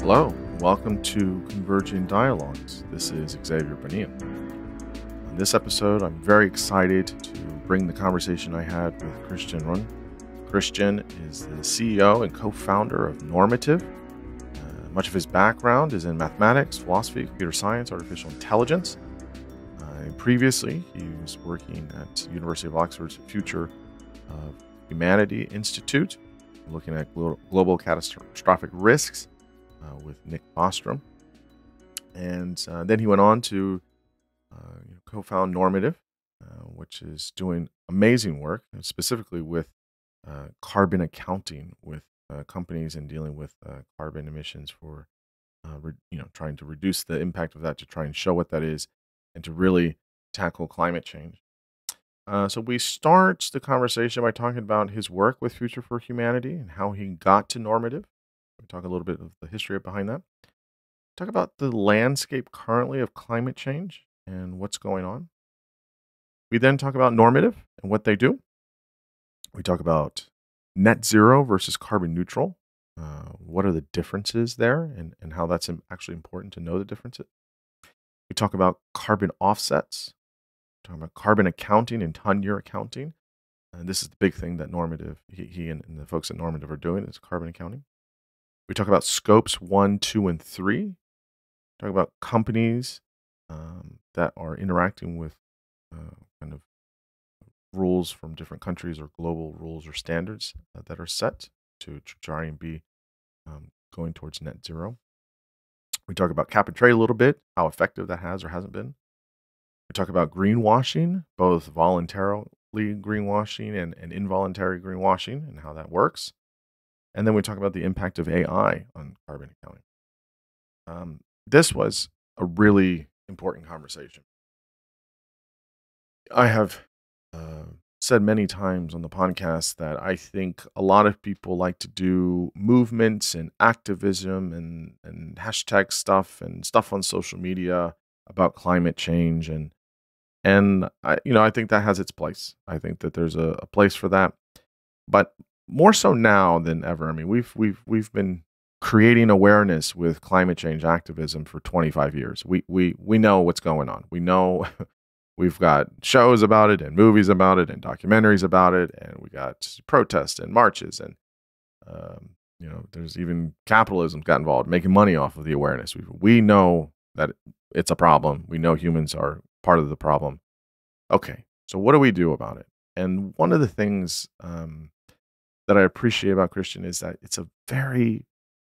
Hello, and welcome to Converging Dialogues. This is Xavier Bonilla. In this episode, I'm very excited to bring the conversation I had with Kristian Rönn. Kristian is the CEO and co-founder of Normative. Much of his background is in mathematics, philosophy, computer science, artificial intelligence. And previously, he was working at University of Oxford's Future of Humanity Institute, looking at global catastrophic risks with Nick Bostrom. And then he went on to co-found Normative, which is doing amazing work, specifically with carbon accounting with companies and dealing with carbon emissions for, trying to reduce the impact of that, to try and show what that is and to really tackle climate change. So we start the conversation by talking about his work with Future for Humanity and how he got to Normative. We talk a little bit of the history behind that. Talk about the landscape currently of climate change and what's going on. We then talk about Normative and what they do. We talk about net zero versus carbon neutral. What are the differences there and how that's actually important to know the differences. We talk about carbon offsets. We talk about carbon accounting and ton-year accounting. And this is the big thing that Normative, he and the folks at Normative are doing, is carbon accounting. We talk about scopes 1, 2, and 3. Talk about companies that are interacting with kind of rules from different countries or global rules or standards that are set to try and be going towards net zero. We talk about cap and trade a little bit, how effective that has or hasn't been. We talk about greenwashing, both voluntarily greenwashing and involuntary greenwashing, and how that works. And then we talk about the impact of AI on carbon accounting. This was a really important conversation. I have said many times on the podcast that I think a lot of people like to do movements and activism and hashtag stuff and stuff on social media about climate change, and I think that has its place. I think that there's a place for that, but more so now than ever. I mean, we've been creating awareness with climate change activism for 25 years. We know what's going on. We know we've got shows about it and movies about it and documentaries about it, and we got protests and marches, and there's even capitalism got involved, making money off of the awareness. We know that it's a problem. We know humans are part of the problem. Okay, so what do we do about it? And one of the things that I appreciate about Kristian is that it's a very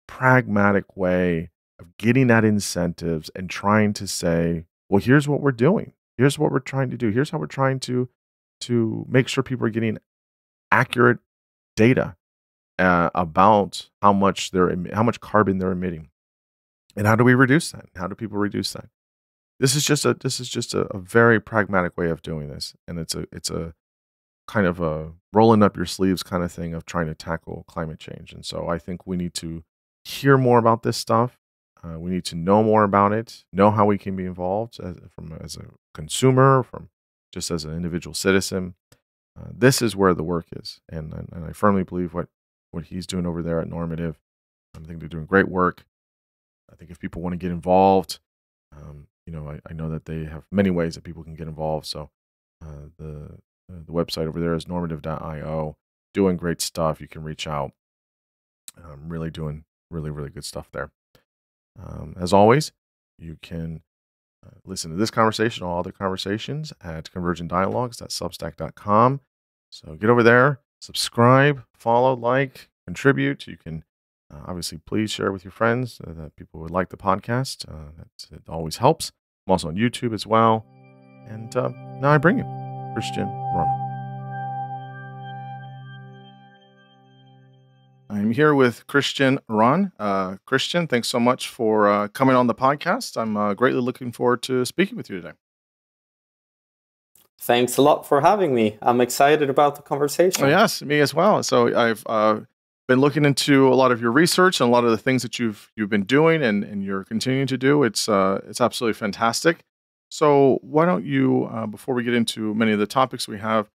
pragmatic way of getting at incentives and trying to say, well, here's what we're doing. Here's what we're trying to do. Here's how we're trying to make sure people are getting accurate data about how much carbon they're emitting, and how do we reduce that? How do people reduce that? This is just a very pragmatic way of doing this, and it's a kind of a rolling up your sleeves kind of thing of trying to tackle climate change. And so I think we need to hear more about this stuff. We need to know more about it, know how we can be involved as a consumer, from just as an individual citizen. This is where the work is, and I firmly believe what he's doing over there at Normative. I think they're doing great work. I think if people want to get involved, I know that they have many ways that people can get involved. So the website over there is normative.io. Doing great stuff. You can reach out. Really doing really, really good stuff there. As always, you can listen to this conversation, all other conversations at convergentdialogues.substack.com. So get over there, subscribe, follow, like, contribute. You can obviously please share with your friends that people would like the podcast. It always helps. I'm also on YouTube as well. And now I bring you Kristian Rönn. I'm here with Kristian Rönn. Kristian, thanks so much for coming on the podcast. I'm greatly looking forward to speaking with you today. Thanks a lot for having me. I'm excited about the conversation. Oh, yes, me as well. So I've been looking into a lot of your research and a lot of the things that you've been doing and you're continuing to do. It's absolutely fantastic. So why don't you, before we get into many of the topics we have,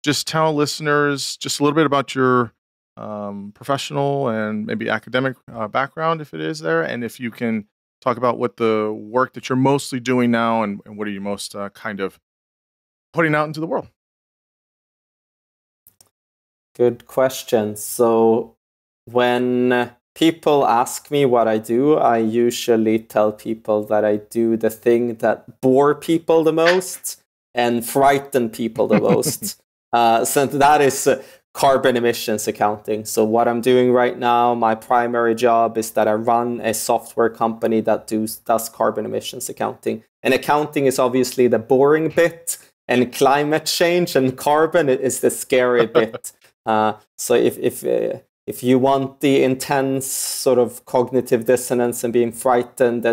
just tell listeners just a little bit about your professional and maybe academic background, if it is there, and if you can talk about what the work that you're mostly doing now and what are you most kind of putting out into the world. Good question. So when people ask me what I do, I usually tell people that I do the thing that bore people the most and frighten people the most. So that is carbon emissions accounting. So what I'm doing right now, my primary job is that I run a software company that does carbon emissions accounting. And accounting is obviously the boring bit, and climate change and carbon is the scary bit. So if you want the intense sort of cognitive dissonance and being frightened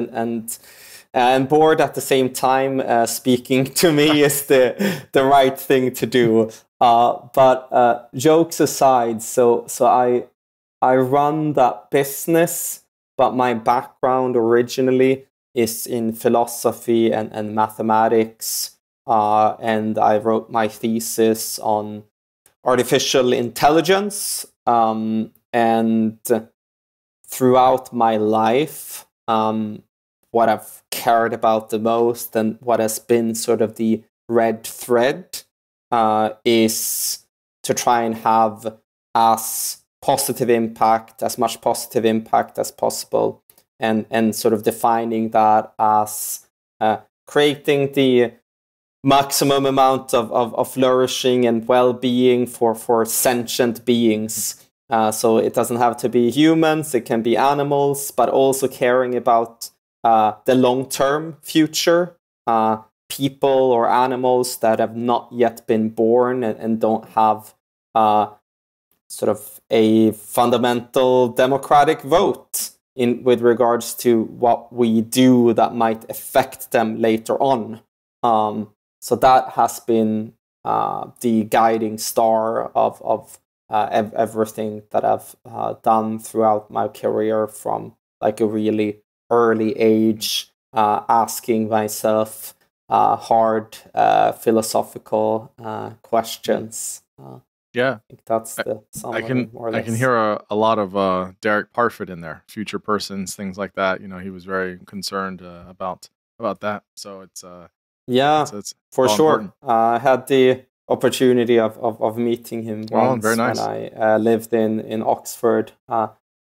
and bored at the same time, speaking to me is the right thing to do. But jokes aside, so I run that business, but my background originally is in philosophy and mathematics, and I wrote my thesis on artificial intelligence, and throughout my life, what I've cared about the most and what has been sort of the red thread is to try and have as much positive impact as possible, and sort of defining that as creating the maximum amount of flourishing and well-being for sentient beings. So it doesn't have to be humans, it can be animals, but also caring about the long-term future, people or animals that have not yet been born and don't have sort of a fundamental democratic vote with regards to what we do that might affect them later on. So that has been the guiding star of everything that I've done throughout my career, from like a really early age, asking myself hard philosophical questions. Yeah, I think that's the summary, I can more or less. I can hear a lot of Derek Parfit in there, future persons, things like that. You know, he was very concerned about that. So it's it's for all sure. important. I had the opportunity of meeting him once very nice. when I lived in Oxford.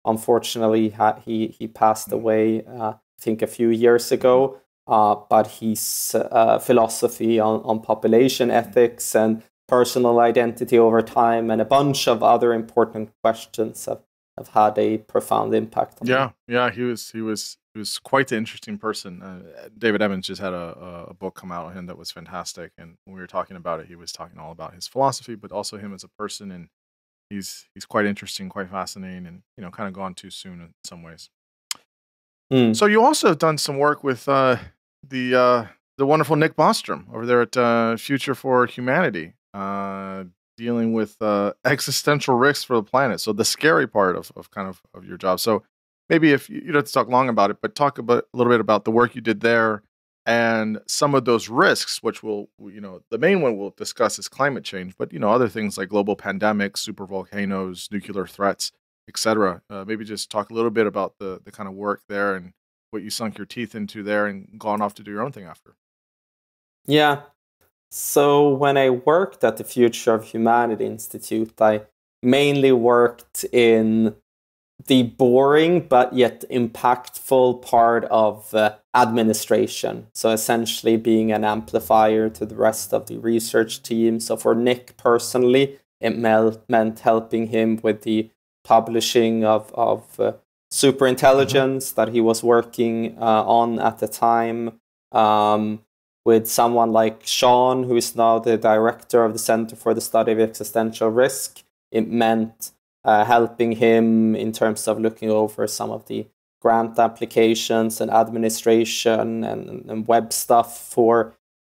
Unfortunately, he passed away, I think, a few years ago. But his philosophy on population ethics and personal identity over time and a bunch of other important questions have had a profound impact on me. Yeah, he was quite the interesting person. David Evans just had a book come out on him that was fantastic, and when we were talking about it, he was talking all about his philosophy, but also him as a person, and he's quite interesting, quite fascinating, and kind of gone too soon in some ways. So you also have done some work with the wonderful Nick Bostrom over there at Future for Humanity, dealing with existential risks for the planet. So the scary part of your job. So maybe if you don't have to talk long about it, but talk a little bit about the work you did there and some of those risks, which the main one we'll discuss is climate change, but other things like global pandemics, super volcanoes, nuclear threats, etc. Maybe just talk a little bit about the kind of work there and what you sunk your teeth into there and gone off to do your own thing after. Yeah. So when I worked at the Future of Humanity Institute, I mainly worked in the boring but yet impactful part of administration. So essentially being an amplifier to the rest of the research team. So for Nick personally, it meant helping him with the publishing of superintelligence that he was working on at the time. With someone like Sean, who is now the director of the Center for the Study of Existential Risk, it meant helping him in terms of looking over some of the grant applications and administration and web stuff for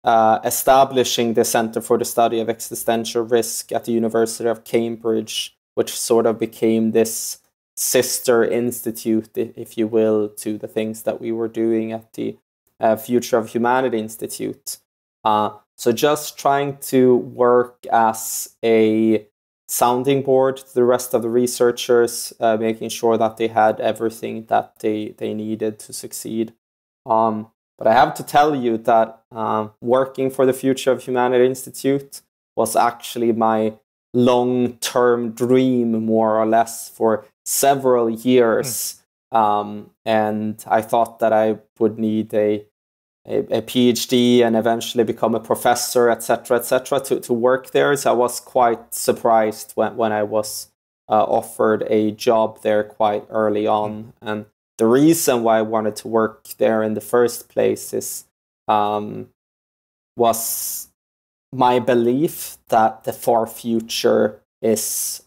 establishing the Center for the Study of Existential Risk at the University of Cambridge, which sort of became this sister institute, if you will, to the things that we were doing at the Future of Humanity Institute. So just trying to work as a sounding board to the rest of the researchers, making sure that they had everything that they needed to succeed. But I have to tell you that working for the Future of Humanity Institute was actually my long-term dream, more or less, for several years. And I thought that I would need a PhD and eventually become a professor, etc., to work there. So I was quite surprised when I was offered a job there quite early on. And the reason why I wanted to work there in the first place is was my belief that the far future is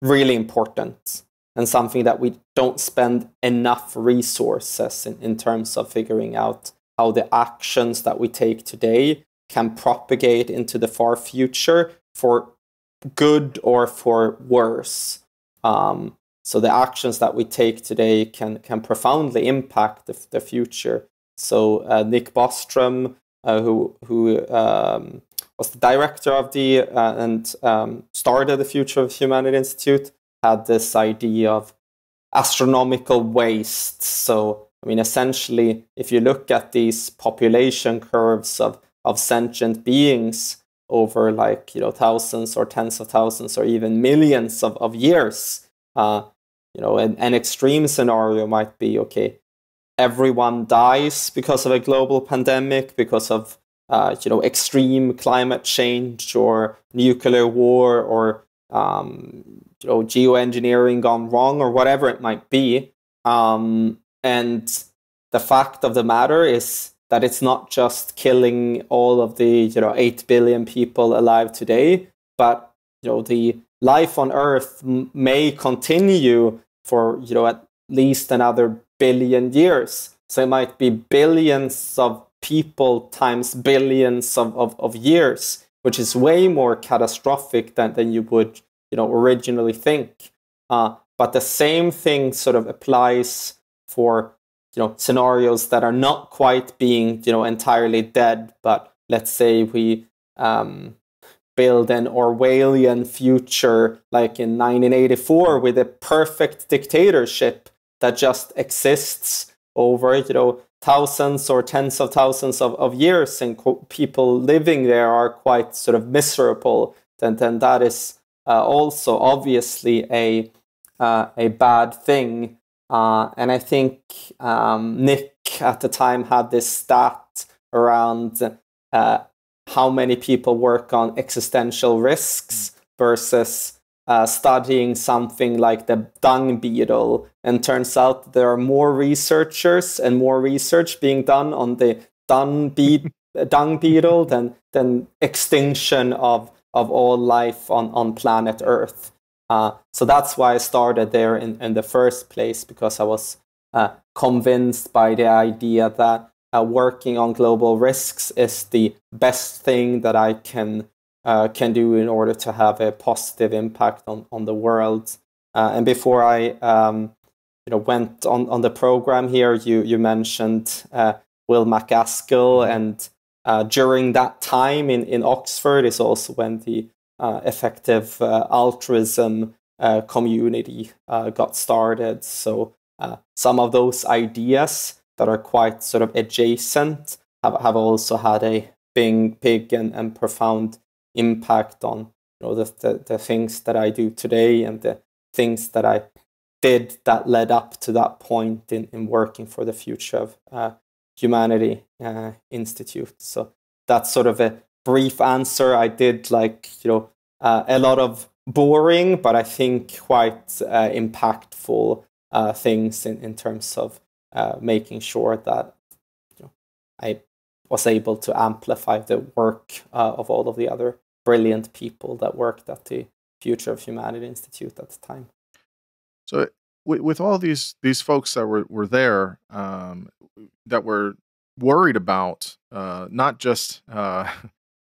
really important and something that we don't spend enough resources in terms of figuring out how the actions that we take today can propagate into the far future for good or for worse. So the actions that we take today can profoundly impact the future. So Nick Bostrom, who was the director of the and started the Future of Humanity Institute, had this idea of astronomical waste. So, I mean, essentially, if you look at these population curves of sentient beings over, like, thousands or tens of thousands or even millions of years, an extreme scenario might be, okay, everyone dies because of a global pandemic, because of extreme climate change or nuclear war or geoengineering gone wrong or whatever it might be. And the fact of the matter is that it's not just killing all of the 8 billion people alive today, but the life on Earth may continue for at least another billion years. So it might be billions of people times billions of years, which is way more catastrophic than you would originally think. But the same thing sort of applies for scenarios that are not quite being entirely dead, but let's say we build an Orwellian future like in 1984 with a perfect dictatorship that just exists over thousands or tens of thousands of years, and people living there are quite sort of miserable, then that is also obviously a bad thing. And I think Nick at the time had this stat around how many people work on existential risks versus studying something like the dung beetle. And turns out there are more researchers and more research being done on the dung beetle than extinction of all life on planet Earth. So that's why I started there in the first place, because I was convinced by the idea that working on global risks is the best thing that I can do in order to have a positive impact on the world. And before I went on the program here, you mentioned Will MacAskill, and during that time in Oxford is also when the effective altruism community got started. So some of those ideas that are quite sort of adjacent have also had a big and profound impact on the things that I do today and the things that I did that led up to that point in working for the Future of Humanity Institute. So that's sort of a brief answer. I did a lot of boring, but I think quite impactful things in terms of making sure that I was able to amplify the work of all of the other brilliant people that worked at the Future of Humanity Institute at the time. So with all these folks that were there, that were worried about not just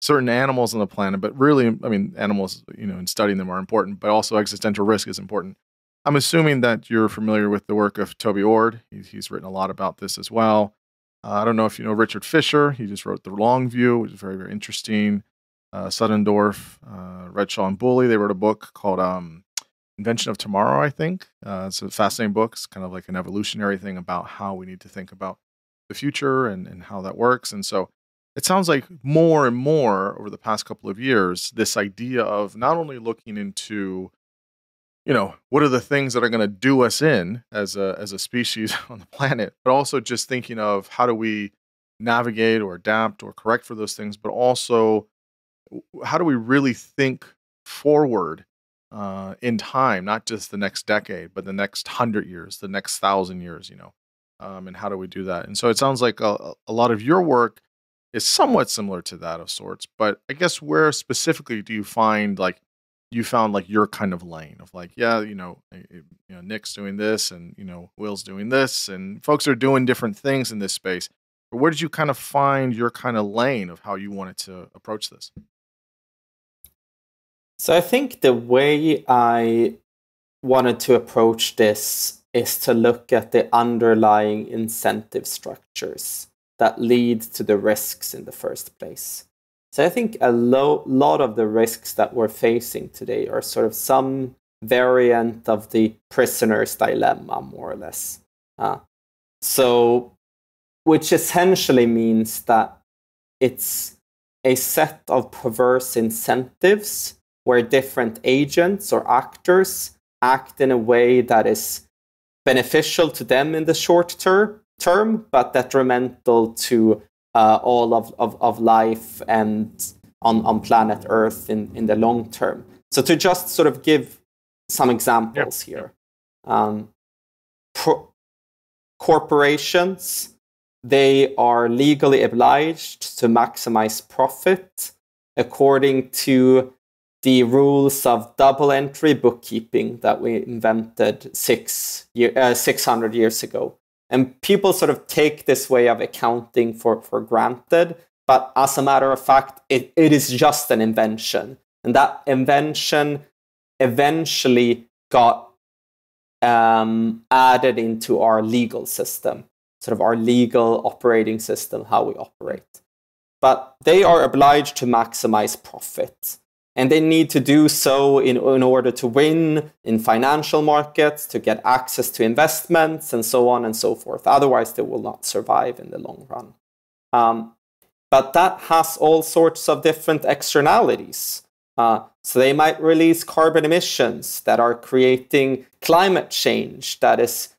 certain animals on the planet, but really, I mean, animals, and studying them are important, but also existential risk is important. I'm assuming that you're familiar with the work of Toby Ord. He's written a lot about this as well. I don't know if you know Richard Fisher. He just wrote The Long View, which is very, very interesting. Suddendorf, Redshaw, and Bully. They wrote a book called Invention of Tomorrow, I think. It's a fascinating book. It's kind of like an evolutionary thing about how we need to think about the future and how that works. And so it sounds like more and more over the past couple of years, this idea of not only looking into, what are the things that are going to do us in as a species on the planet, but also just thinking of how do we navigate or adapt or correct for those things, but also how do we really think forward in time, not just the next decade, but the next 100 years, the next 1,000 years, and how do we do that? And so it sounds like a lot of your work is somewhat similar to that of sorts, but I guess where specifically do you find you found your kind of lane of Nick's doing this and, Will's doing this and folks are doing different things in this space. But where did you kind of find your kind of lane of how you wanted to approach this? So I think the way I wanted to approach this is to look at the underlying incentive structures that lead to the risks in the first place. So I think a lot of the risks that we're facing today are sort of some variant of the prisoner's dilemma, more or less. Which essentially means that it's a set of perverse incentives where different agents or actors act in a way that is beneficial to them in the short term, but detrimental to all of life and on planet Earth in the long term. So to just sort of give some examples here. Corporations, they are legally obliged to maximize profit according to the rules of double entry bookkeeping that we invented 600 years ago. And people sort of take this way of accounting for granted, but as a matter of fact, it is just an invention. And that invention eventually got added into our legal system, sort of our legal operating system, how we operate. But they are obliged to maximize profit. And they need to do so in order to win in financial markets, to get access to investments, and so on and so forth. Otherwise, they will not survive in the long run. But that has all sorts of different externalities. So they might release carbon emissions that are creating climate change that is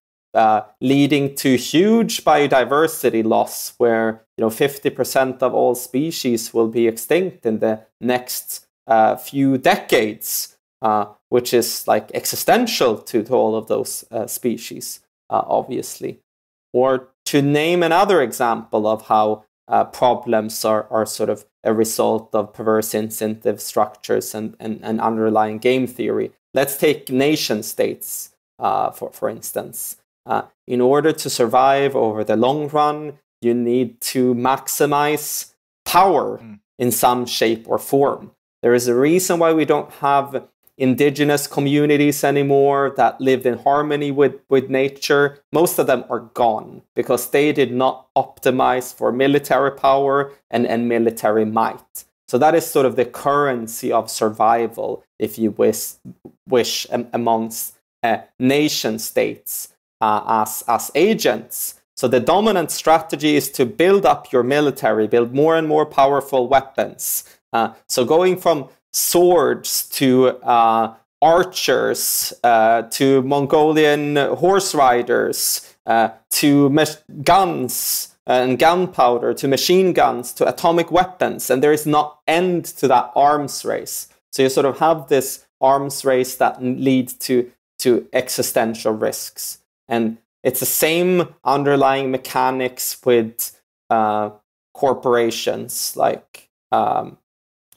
leading to huge biodiversity loss, where 50% of all species will be extinct in the next few decades, which is existential to all of those species, obviously. Or to name another example of how problems are sort of a result of perverse incentive structures and underlying game theory. Let's take nation states, for instance. In order to survive over the long run, you need to maximize power in some shape or form. There is a reason why we don't have indigenous communities anymore that lived in harmony with nature. Most of them are gone because they did not optimize for military power and military might. So that is sort of the currency of survival, if you wish, amongst nation states as agents. So the dominant strategy is to build up your military, build more and more powerful weapons. So going from swords to archers, to Mongolian horse riders, to guns and gunpowder, to machine guns, to atomic weapons. And there is no end to that arms race. So you sort of have this arms race that leads to existential risks. And it's the same underlying mechanics with corporations,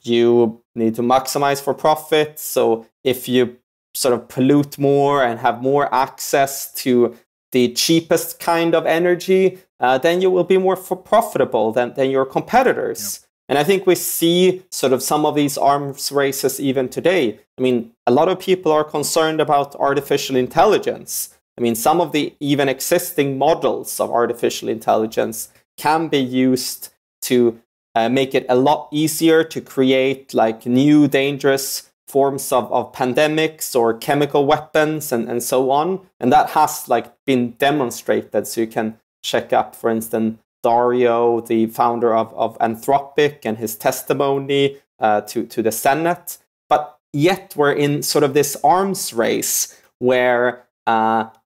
you need to maximize for profit. So if you sort of pollute more and have more access to the cheapest kind of energy, then you will be more profitable than your competitors. Yep. And I think we see sort of some of these arms races even today. I mean, a lot of people are concerned about artificial intelligence. I mean, some of the even existing models of artificial intelligence can be used to make it a lot easier to create like new dangerous forms of pandemics or chemical weapons and so on. And that has like been demonstrated. So you can check up, for instance, Dario, the founder of Anthropic, and his testimony to the Senate. But yet we're in sort of this arms race where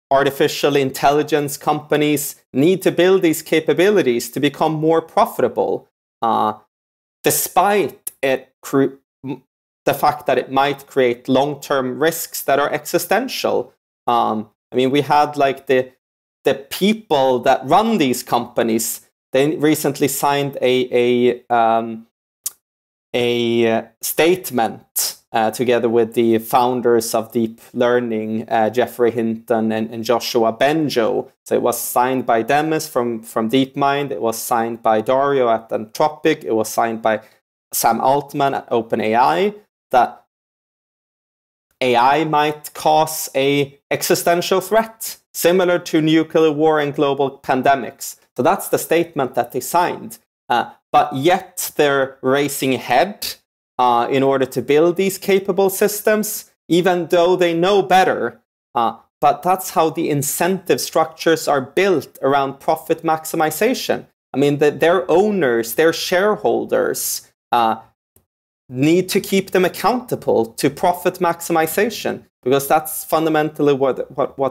artificial intelligence companies need to build these capabilities to become more profitable, despite the fact that it might create long-term risks that are existential. I mean, we had like the people that run these companies. They recently signed a statement together with the founders of deep learning, Geoffrey Hinton and Joshua Bengio. So it was signed by Demis from DeepMind. It was signed by Dario at Anthropic. It was signed by Sam Altman at OpenAI, that AI might cause a existential threat similar to nuclear war and global pandemics. So that's the statement that they signed. But yet they're racing ahead in order to build these capable systems, even though they know better. But that's how the incentive structures are built around profit maximization. I mean, their owners, their shareholders need to keep them accountable to profit maximization, because that's fundamentally what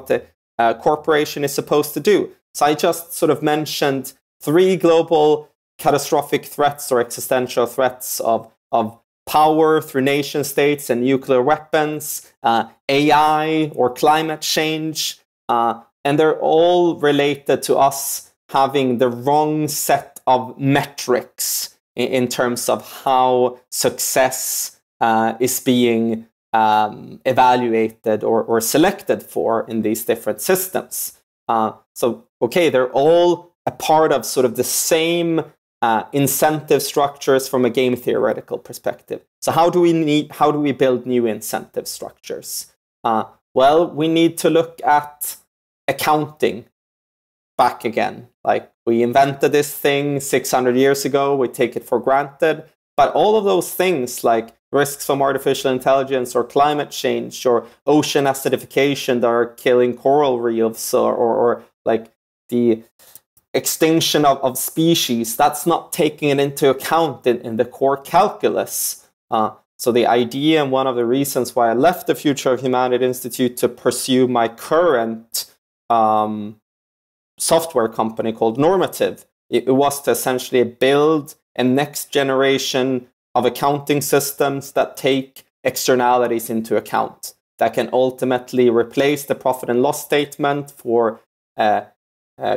the corporation is supposed to do. So I just sort of mentioned 3 global catastrophic threats or existential threats of power through nation states and nuclear weapons, AI or climate change, and they're all related to us having the wrong set of metrics in terms of how success is being evaluated or selected for in these different systems. So, okay, they're all a part of sort of the same incentive structures from a game theoretical perspective. So how do we build new incentive structures? Well, we need to look at accounting back again. Like, we invented this thing 600 years ago, we take it for granted, but all of those things like risks from artificial intelligence or climate change or ocean acidification that are killing coral reefs or like the extinction of species, that's not taking it into account in the core calculus. So the idea, and one of the reasons why I left the Future of Humanity Institute to pursue my current software company called Normative, it was to essentially build a next generation of accounting systems that take externalities into account, that can ultimately replace the profit and loss statement for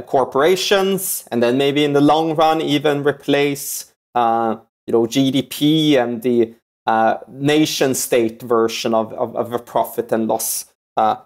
corporations, and then maybe in the long run even replace GDP and the nation state version of a profit and loss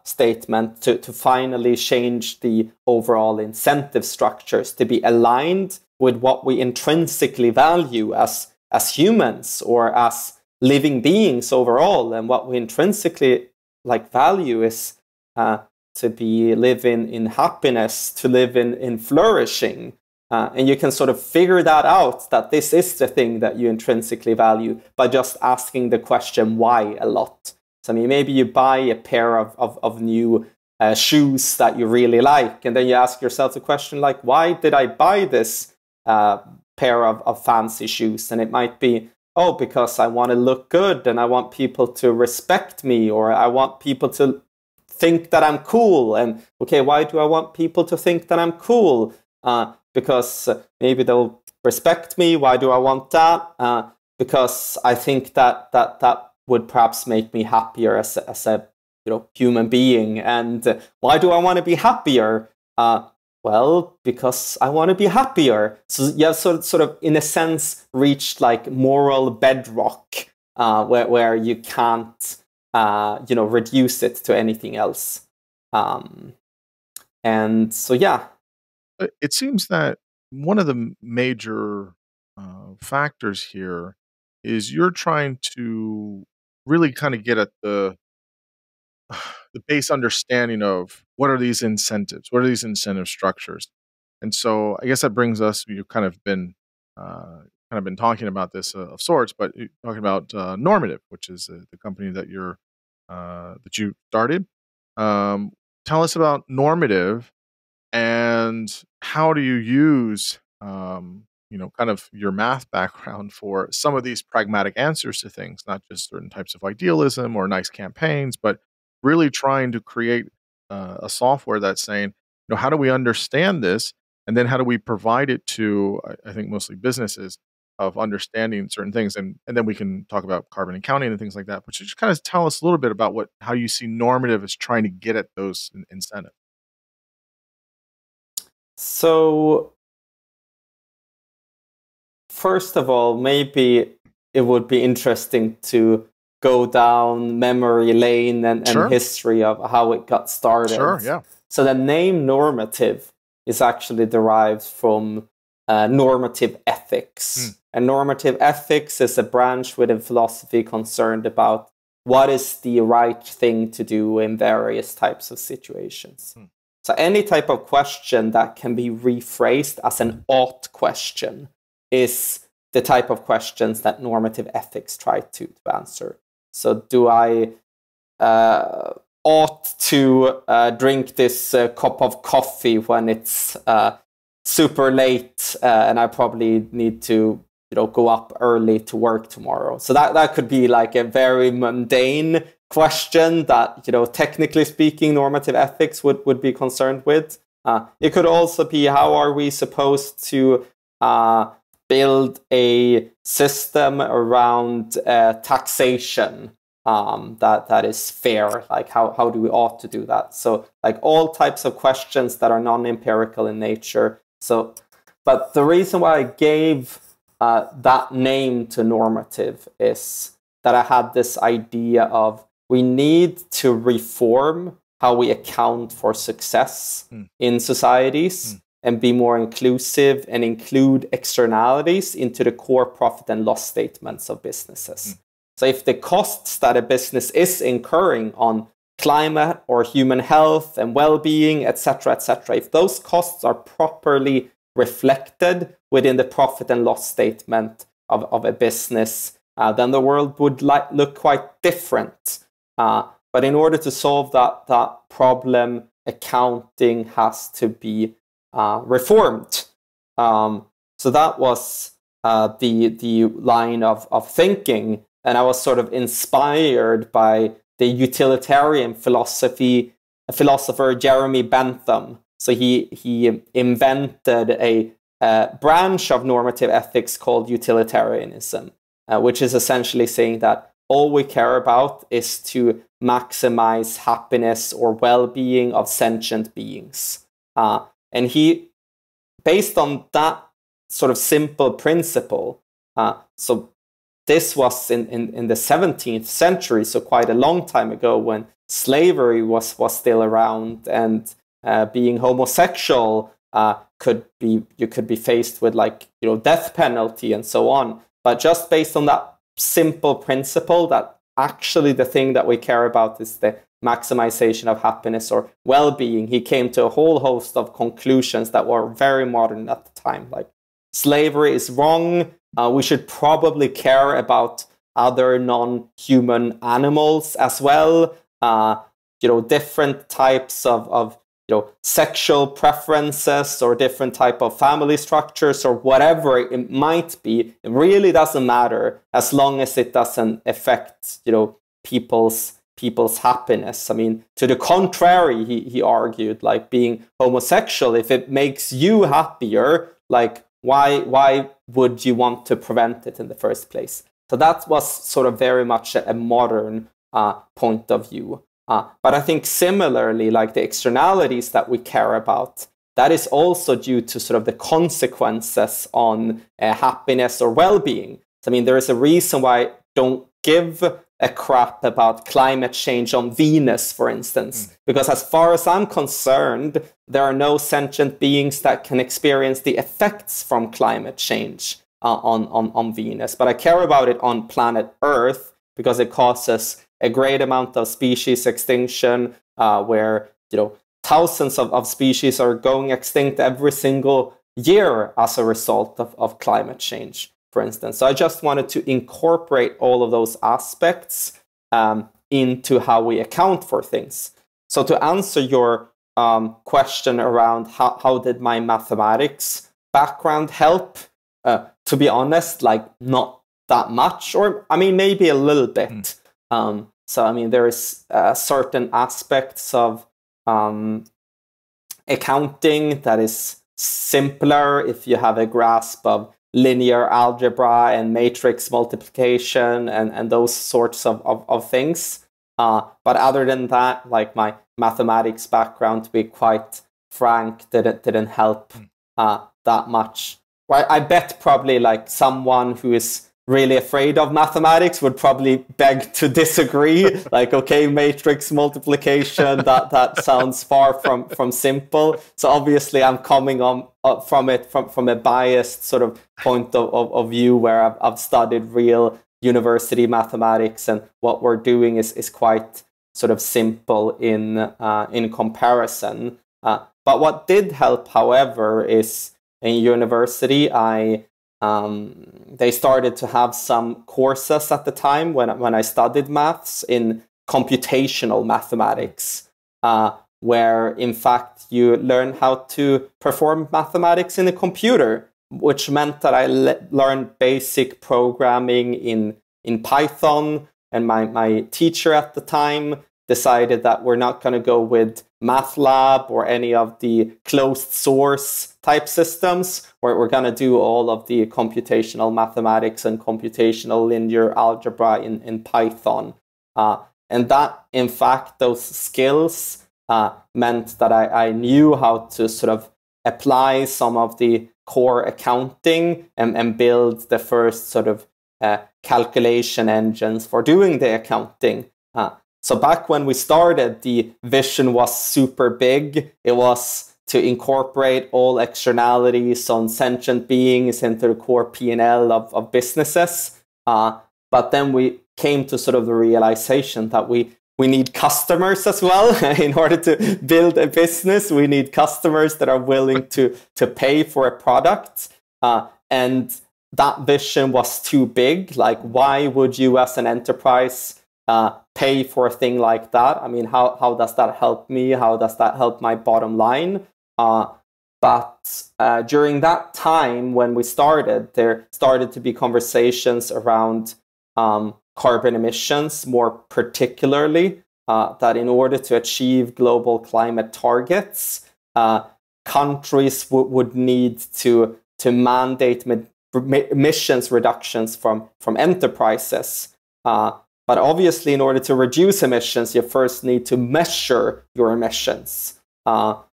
statement to finally change the overall incentive structures to be aligned with what we intrinsically value as humans or as living beings overall. And what we intrinsically value is to live in happiness, to live in flourishing. And you can sort of figure that out, that this is the thing that you intrinsically value, by just asking the question why a lot. So I mean, maybe you buy a pair of new shoes that you really like, and then you ask yourself the question like, why did I buy this pair of fancy shoes? And it might be, oh, because I want to look good and I want people to respect me, or I want people to think that I'm cool. And okay, why do I want people to think that I'm cool? Because maybe they'll respect me. Why do I want that? Because I think that would perhaps make me happier as a human being. And why do I want to be happier? Well, because I want to be happier. So you have sort of in a sense reached like moral bedrock, where you can't reduce it to anything else. And so yeah. It seems that one of the major factors here is you're trying to really kind of get at the base understanding of what are these incentives, what are these incentive structures. And so I guess that brings us, you've kind of been kind of been talking about this of sorts, but you're talking about Normative, which is the company that you started. Tell us about Normative and how do you use kind of your math background for some of these pragmatic answers to things, not just certain types of idealism or nice campaigns, but really trying to create a software that's saying, how do we understand this, and then how do we provide it to, I think mostly businesses, of understanding certain things, and then we can talk about carbon accounting and things like that. But you just kind of tell us a little bit about how you see Normative as trying to get at those incentives. So, first of all, maybe it would be interesting to go down memory lane and history of how it got started. Sure, yeah. So the name Normative is actually derived from normative ethics. And normative ethics is a branch within philosophy concerned about what is the right thing to do in various types of situations. So any type of question that can be rephrased as an ought question is the type of questions that normative ethics try to answer. So do I ought to drink this cup of coffee when it's super late and I probably need to go up early to work tomorrow? So that could be like a very mundane question that, technically speaking, normative ethics would be concerned with. It could also be, how are we supposed to build a system around taxation that is fair? Like how do we ought to do that? So like all types of questions that are non-empirical in nature. So, but the reason why I gave that name to normative is that I had this idea of we need to reform how we account for success in societies and be more inclusive and include externalities into the core profit and loss statements of businesses. So if the costs that a business is incurring on climate or human health and well-being, etc., if those costs are properly reflected within the profit and loss statement of a business, then the world would look quite different. But in order to solve that problem, accounting has to be reformed. So that was the line of thinking, and I was sort of inspired by the utilitarian philosopher Jeremy Bentham. So he invented a branch of normative ethics called utilitarianism, which is essentially saying that all we care about is to maximize happiness or well-being of sentient beings. And he, based on that sort of simple principle, so this was in the 17th century, so quite a long time ago, when slavery was still around, and being homosexual you could be faced with death penalty and so on. But just based on that simple principle that actually the thing that we care about is the maximization of happiness or well-being, he came to a whole host of conclusions that were very modern at the time. Like, slavery is wrong. We should probably care about other non-human animals as well. Different types of sexual preferences or different type of family structures or whatever it might be. It really doesn't matter as long as it doesn't affect people's happiness. I mean, to the contrary, he argued, like, being homosexual, if it makes you happier, like, why would you want to prevent it in the first place? So that was sort of very much a modern point of view. But I think similarly, like the externalities that we care about, that is also due to sort of the consequences on happiness or well-being. So, I mean, there is a reason why I don't give a crap about climate change on Venus, for instance, because as far as I'm concerned, there are no sentient beings that can experience the effects from climate change on Venus. But I care about it on planet Earth because it causes a great amount of species extinction, where thousands of species are going extinct every single year as a result of climate change. for instance. So I just wanted to incorporate all of those aspects into how we account for things. So to answer your question around how did my mathematics background help, to be honest, like not that much, or I mean, maybe a little bit. So I mean, there is certain aspects of accounting that is simpler if you have a grasp of linear algebra and matrix multiplication and those sorts of things. But other than that, like my mathematics background, to be quite frank, didn't help that much. Right? I bet probably like someone who is really afraid of mathematics would probably beg to disagree. Like, okay, matrix multiplication, that sounds far from simple. So obviously I'm coming from it from a biased sort of point of view, where I've studied real university mathematics, and what we're doing is quite sort of simple in comparison. But what did help, however, is in university, they started to have some courses at the time when I studied maths in computational mathematics, where in fact you learn how to perform mathematics in a computer, which meant that I learned basic programming in Python. And my teacher at the time decided that we're not going to go with MATLAB or any of the closed source type systems, where we're going to do all of the computational mathematics and computational linear algebra in Python. And that, in fact, those skills meant that I knew how to sort of apply some of the core accounting and build the first sort of calculation engines for doing the accounting. So back when we started, the vision was super big. It was to incorporate all externalities on sentient beings into the core P&L of businesses. But then we came to sort of the realization that we need customers as well. In order to build a business, we need customers that are willing to pay for a product. And that vision was too big. Like, why would you as an enterprise pay for a thing like that? I mean, how does that help me? How does that help my bottom line? But during that time when we started, there started to be conversations around carbon emissions, more particularly that in order to achieve global climate targets, countries would need to mandate emissions reductions from enterprises. But obviously, in order to reduce emissions, you first need to measure your emissions.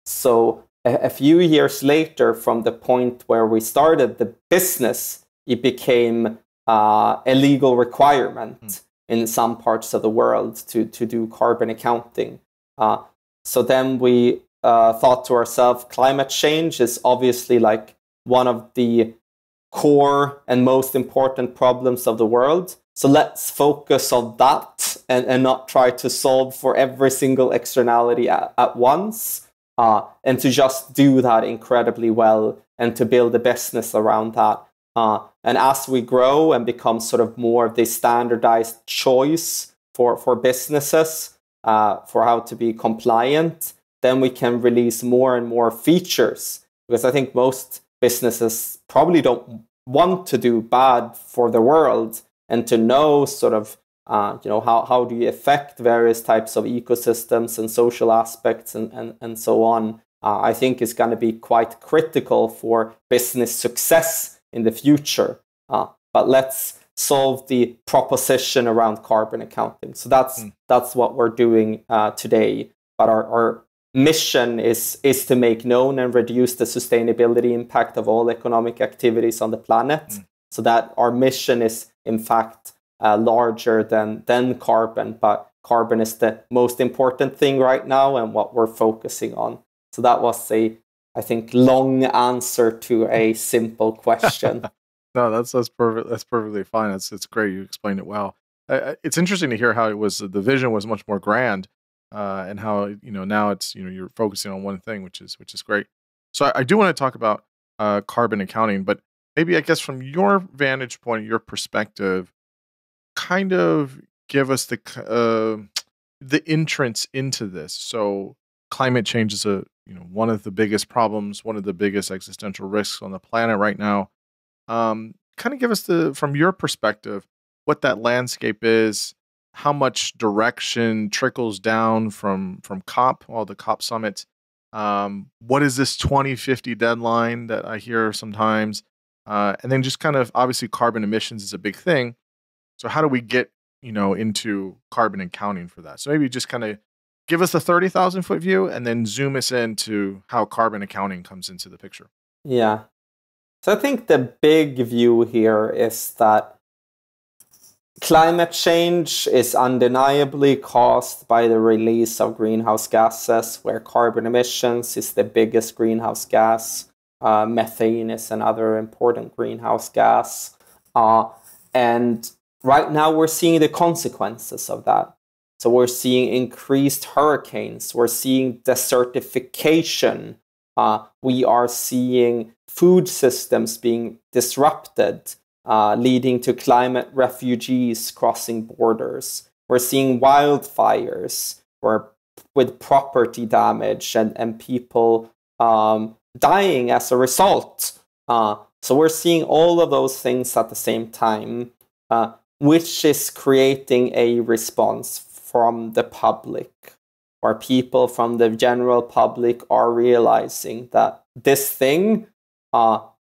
So a few years later, from the point where we started the business, it became a legal requirement in some parts of the world to do carbon accounting. So then we thought to ourselves, climate change is obviously like one of the core and most important problems of the world. So let's focus on that and not try to solve for every single externality at once, and to just do that incredibly well and to build a business around that. And as we grow and become sort of more of the standardized choice for businesses for how to be compliant, then we can release more and more features. Because I think most businesses probably don't want to do bad for the world, and to know sort of how do you affect various types of ecosystems and social aspects and so on, I think is going to be quite critical for business success in the future. But let's solve the proposition around carbon accounting. So that's what we're doing today. But our mission is to make known and reduce the sustainability impact of all economic activities on the planet. So that our mission is, in fact, larger than carbon, but carbon is the most important thing right now and what we're focusing on. So that was I think, long answer to a simple question. No, that's perfect. That's perfectly fine. It's great. You explained it well. It's interesting to hear how it was. The vision was much more grand, and how now it's you're focusing on one thing, which is great. So I do want to talk about carbon accounting, but maybe, I guess, from your vantage point, your perspective, kind of give us the entrance into this. So climate change is one of the biggest problems, one of the biggest existential risks on the planet right now. Kind of give us from your perspective, what that landscape is, how much direction trickles down from COP, all the COP summits. What is this 2050 deadline that I hear sometimes? And then just kind of, obviously, carbon emissions is a big thing. So how do we get, into carbon accounting for that? So maybe just kind of give us a 30,000-foot view and then zoom us into how carbon accounting comes into the picture. Yeah. So I think the big view here is that climate change is undeniably caused by the release of greenhouse gases, where carbon emissions is the biggest greenhouse gas. Methane is another important greenhouse gas. And right now we're seeing the consequences of that. So we're seeing increased hurricanes. We're seeing desertification. We are seeing food systems being disrupted, leading to climate refugees crossing borders. We're seeing wildfires with property damage and people dying as a result. So we're seeing all of those things at the same time, which is creating a response from the public, where people from the general public are realizing that this thing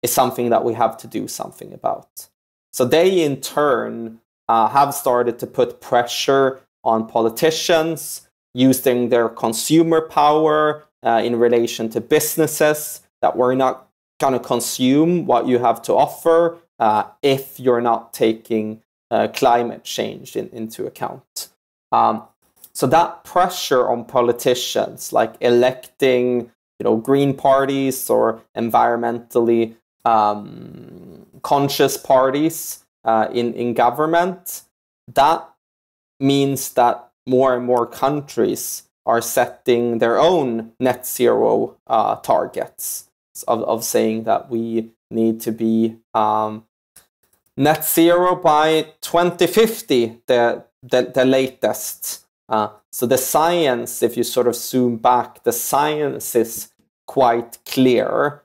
is something that we have to do something about. So they, in turn, have started to put pressure on politicians, using their consumer power in relation to businesses, that we're not going to consume what you have to offer if you're not taking climate change into account. So that pressure on politicians, like electing green parties or environmentally conscious parties in government, that means that more and more countries are setting their own net zero targets of saying that we need to be net zero by 2050, the latest. So the science, if you sort of zoom back, the science is quite clear.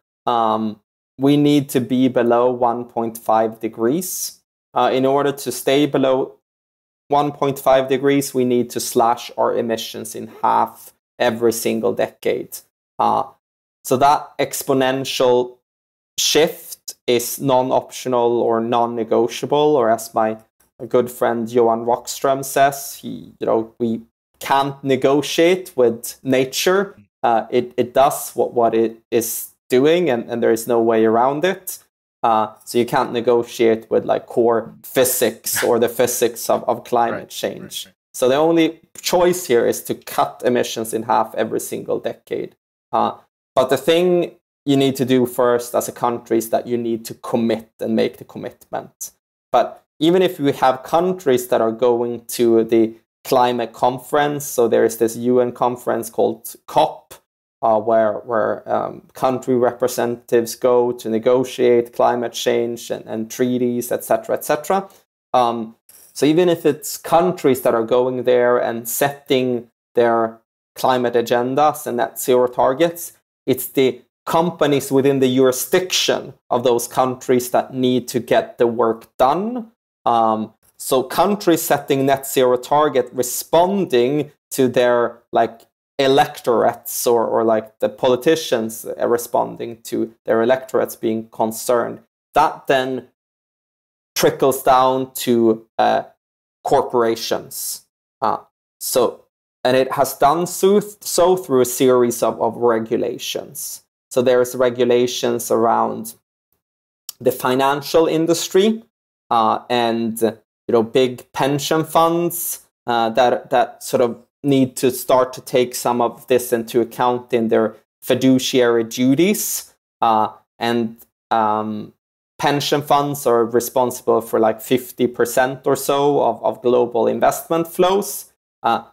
We need to be below 1.5 degrees. In order to stay below 1.5 degrees, we need to slash our emissions in half every single decade. So that exponential shift is non-optional or non-negotiable, or as my good friend Johan Rockström says, we can't negotiate with nature. It does what it is doing, and there is no way around it. So you can't negotiate with like core physics or the physics of climate change. Right. So the only choice here is to cut emissions in half every single decade. But the thing you need to do first as a country is that you need to commit and make the commitment. But even if we have countries that are going to the climate conference, so there is this UN conference called COP, where country representatives go to negotiate climate change and treaties, etc., etc. So even if it's countries that are going there and setting their climate agendas and net zero targets, it's the companies within the jurisdiction of those countries that need to get the work done. So countries setting net zero target, responding to their electorates or like the politicians responding to their electorates being concerned, that then trickles down to corporations. And it has done so through a series of regulations. So there's regulations around the financial industry and big pension funds that sort of need to start to take some of this into account in their fiduciary duties. And pension funds are responsible for like 50% or so of global investment flows.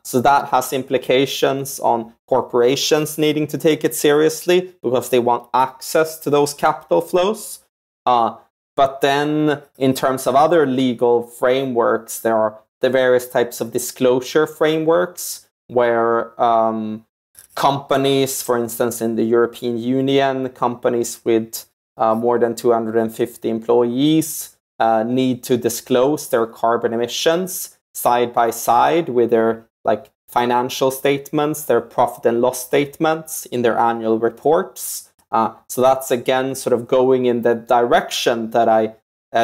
So that has implications on corporations needing to take it seriously because they want access to those capital flows. But then in terms of other legal frameworks, there are the various types of disclosure frameworks where companies, for instance, in the European Union, companies with more than 250 employees need to disclose their carbon emissions side by side with their financial statements, their profit and loss statements in their annual reports. So that's again sort of going in the direction that I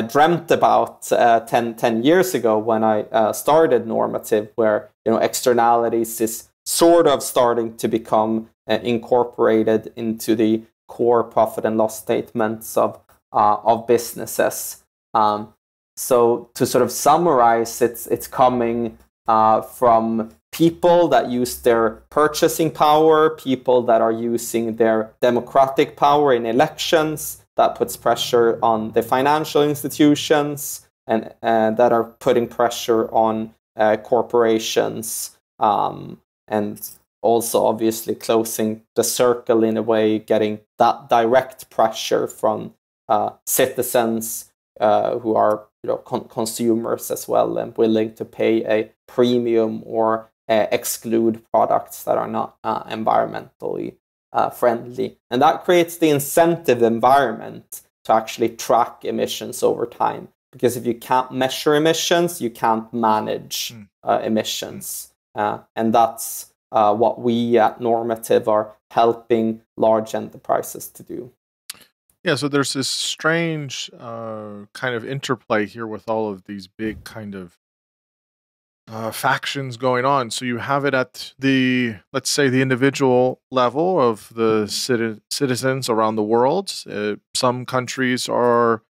dreamt about 10 years ago when I started Normative, where externalities is sort of starting to become incorporated into the core profit and loss statements of businesses. So to sort of summarize, it's coming from people that use their purchasing power, people that are using their democratic power in elections, that puts pressure on the financial institutions, and that are putting pressure on corporations, and also obviously closing the circle in a way, getting that direct pressure from citizens who are consumers as well, and willing to pay a premium or exclude products that are not environmentally friendly. And that creates the incentive environment to actually track emissions over time. Because if you can't measure emissions, you can't manage emissions. And that's what we at Normative are helping large enterprises to do. Yeah, so there's this strange kind of interplay here with all of these big kind of factions going on. So you have it at the, let's say, the individual level of the citizens around the world. Some countries are,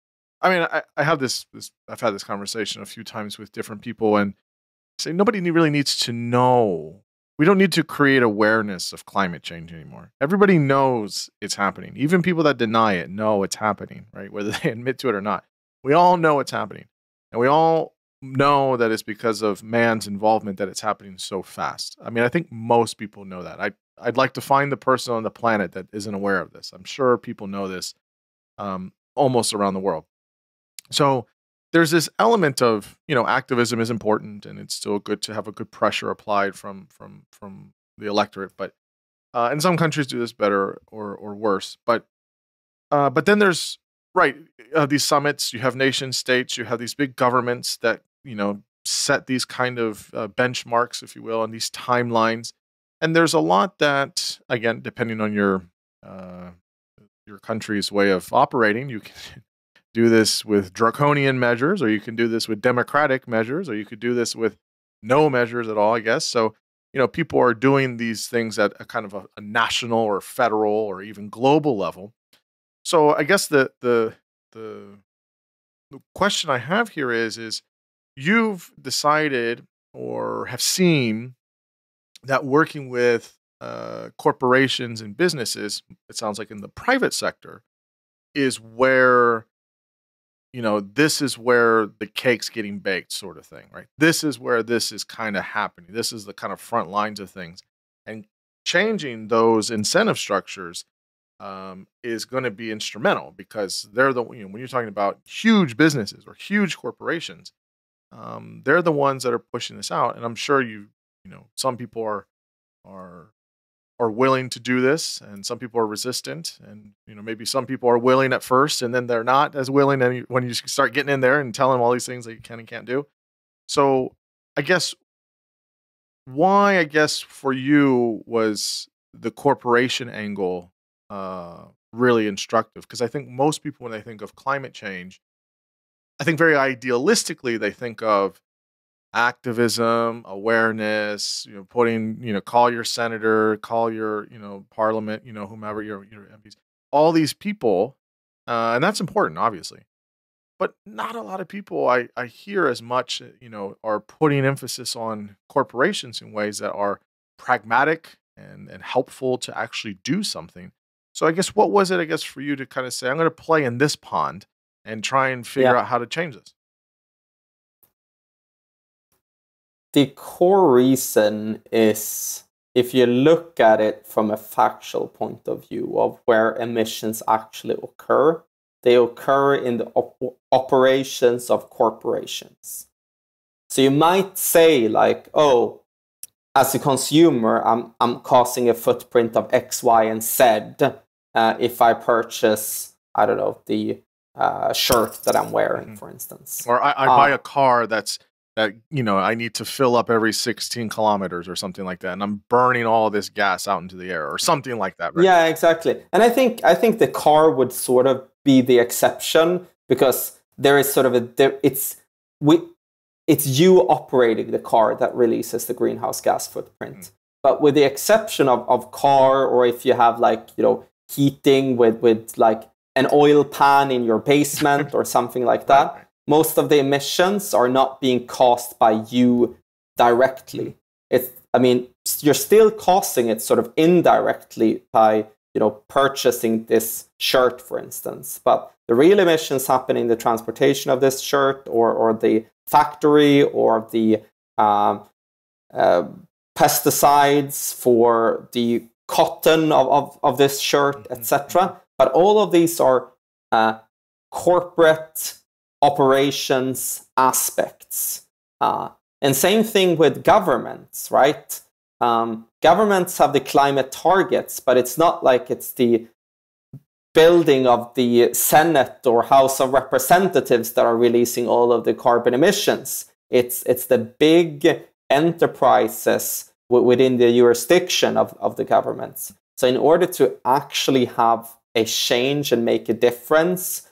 I mean, I have I've had this conversation a few times with different people, and say nobody really needs to know. We don't need to create awareness of climate change anymore. Everybody knows it's happening. Even people that deny it know it's happening, right? Whether they admit to it or not. We all know it's happening. And we all know that it's because of man's involvement that it's happening so fast. I mean, I think most people know that. I'd like to find the person on the planet that isn't aware of this. I'm sure people know this almost around the world. So there's this element of, activism is important, and it's still good to have a good pressure applied from the electorate. But and some countries do this better or worse. But then there's these summits. You have nation states. You have these big governments that set these kind of benchmarks, if you will, and these timelines. And there's a lot that, again, depending on your country's way of operating, you can do this with draconian measures, or you can do this with democratic measures, or you could do this with no measures at all, I guess. So, people are doing these things at a kind of a national or federal or even global level. So I guess the question I have here is you've decided or have seen that working with corporations and businesses, it sounds like in the private sector, is where this is where the cake's getting baked, sort of thing, right? This is where this is kind of happening. This is the kind of front lines of things. And changing those incentive structures is going to be instrumental, because they're when you're talking about huge businesses or huge corporations, they're the ones that are pushing this out. And I'm sure some people are willing to do this, and some people are resistant, and maybe some people are willing at first, and then they're not as willing when you start getting in there and telling them all these things that you can and can't do. So I guess for you was the corporation angle really instructive, because I think most people, when they think of climate change, I think very idealistically they think of activism, awareness, putting, call your senator, call your, parliament, whomever, your MPs, all these people. And that's important, obviously. But not a lot of people I hear as much, are putting emphasis on corporations in ways that are pragmatic and helpful to actually do something. So I guess what was it, for you to kind of say, I'm going to play in this pond and try and figure out how to change this? The core reason is, if you look at it from a factual point of view of where emissions actually occur, they occur in the operations of corporations. So you might say like, oh, as a consumer, I'm causing a footprint of X, Y, and Z if I purchase, I don't know, the shirt that I'm wearing, for instance. Or I buy a car that I need to fill up every 16 kilometers or something like that, and I'm burning all this gas out into the air or something like that, right? Yeah, exactly. And I think the car would sort of be the exception, because there is sort of it's you operating the car that releases the greenhouse gas footprint. But with the exception of car, or if you have like, heating with like an oil pan in your basement or something like that, right. Most of the emissions are not being caused by you directly. You're still causing it sort of indirectly by, purchasing this shirt, for instance. But the real emissions happen in the transportation of this shirt, or the factory, or the pesticides for the cotton of this shirt, etc. But all of these are corporate operations aspects. And same thing with governments, right? Governments have the climate targets, but it's not like it's the building of the Senate or House of Representatives that are releasing all of the carbon emissions. It's the big enterprises within the jurisdiction of the governments. So in order to actually have a change and make a difference,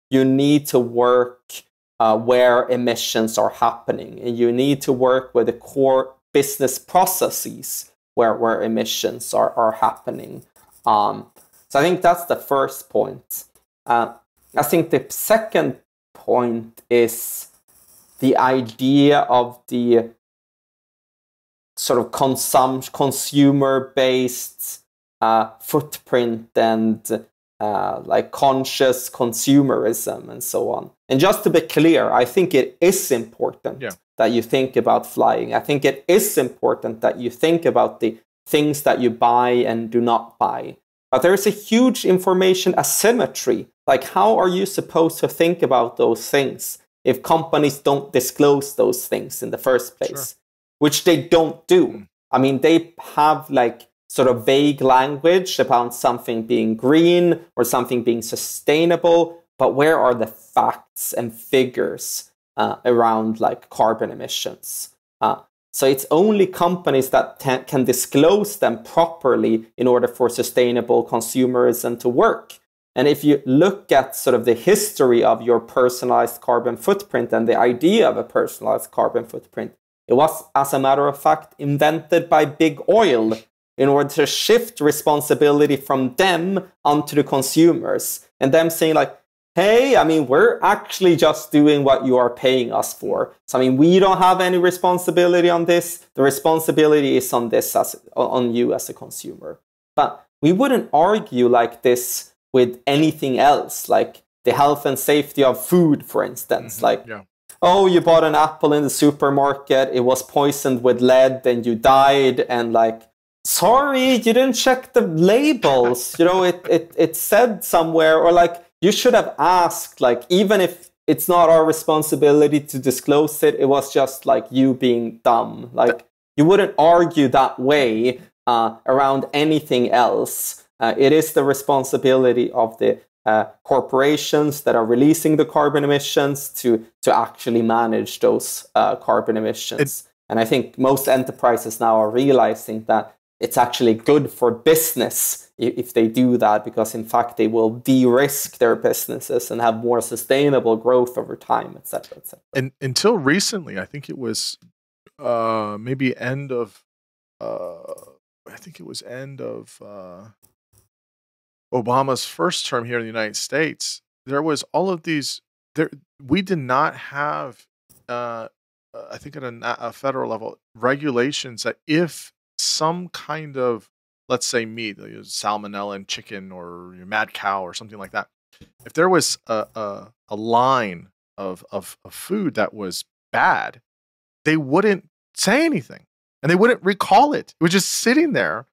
you need to work where emissions are happening. And you need to work with the core business processes where emissions are happening. So I think that's the first point. I think the second point is the idea of the sort of consumer-based footprint and like conscious consumerism and so on. And just to be clear, I think it is important that you think about flying. I think it is important that you think about the things that you buy and do not buy. But there is a huge information asymmetry. Like, how are you supposed to think about those things if companies don't disclose those things in the first place? Sure. Which they don't do. I mean, they have like sort of vague language about something being green or something being sustainable, but where are the facts and figures around like carbon emissions? So it's only companies that can disclose them properly in order for sustainable consumerism to work. And if you look at sort of the history of your personalized carbon footprint and the idea of a personalized carbon footprint, it was, as a matter of fact, invented by big oil in order to shift responsibility from them onto the consumers. And them saying like, hey, I mean, we're actually just doing what you are paying us for. So, I mean, we don't have any responsibility on this. The responsibility is on you as a consumer. But we wouldn't argue like this with anything else, like the health and safety of food, for instance. Oh, you bought an apple in the supermarket, it was poisoned with lead and you died, and like, sorry, you didn't check the labels. It said somewhere, or like, you should have asked, like, even if it's not our responsibility to disclose it, it was just like you being dumb. Like, you wouldn't argue that way around anything else. It is the responsibility of the corporations that are releasing the carbon emissions to actually manage those carbon emissions. And I think most enterprises now are realizing that it's actually good for business if they do that, because in fact they will de-risk their businesses and have more sustainable growth over time, etc., etc. And until recently, I think it was maybe end of Obama's first term here in the United States. There was all of these. We did not have, I think at a federal level, regulations that if some kind of, let's say meat, salmonella in chicken or mad cow or something like that, if there was a line of food that was bad, they wouldn't say anything and they wouldn't recall it. It was just sitting there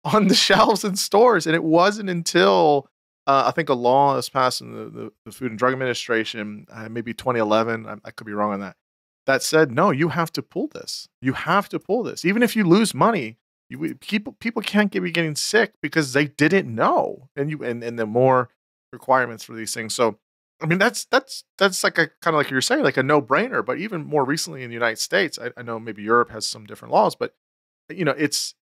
on the shelves in stores. And it wasn't until I think a law is passed in the Food and Drug Administration, maybe 2011. I could be wrong on that. That said, no, you have to pull this. You have to pull this, even if you lose money. People can't be getting sick because they didn't know, and the more requirements for these things. So, I mean, that's like a kind of like you're saying, like a no brainer. But even more recently in the United States, I know maybe Europe has some different laws, but it's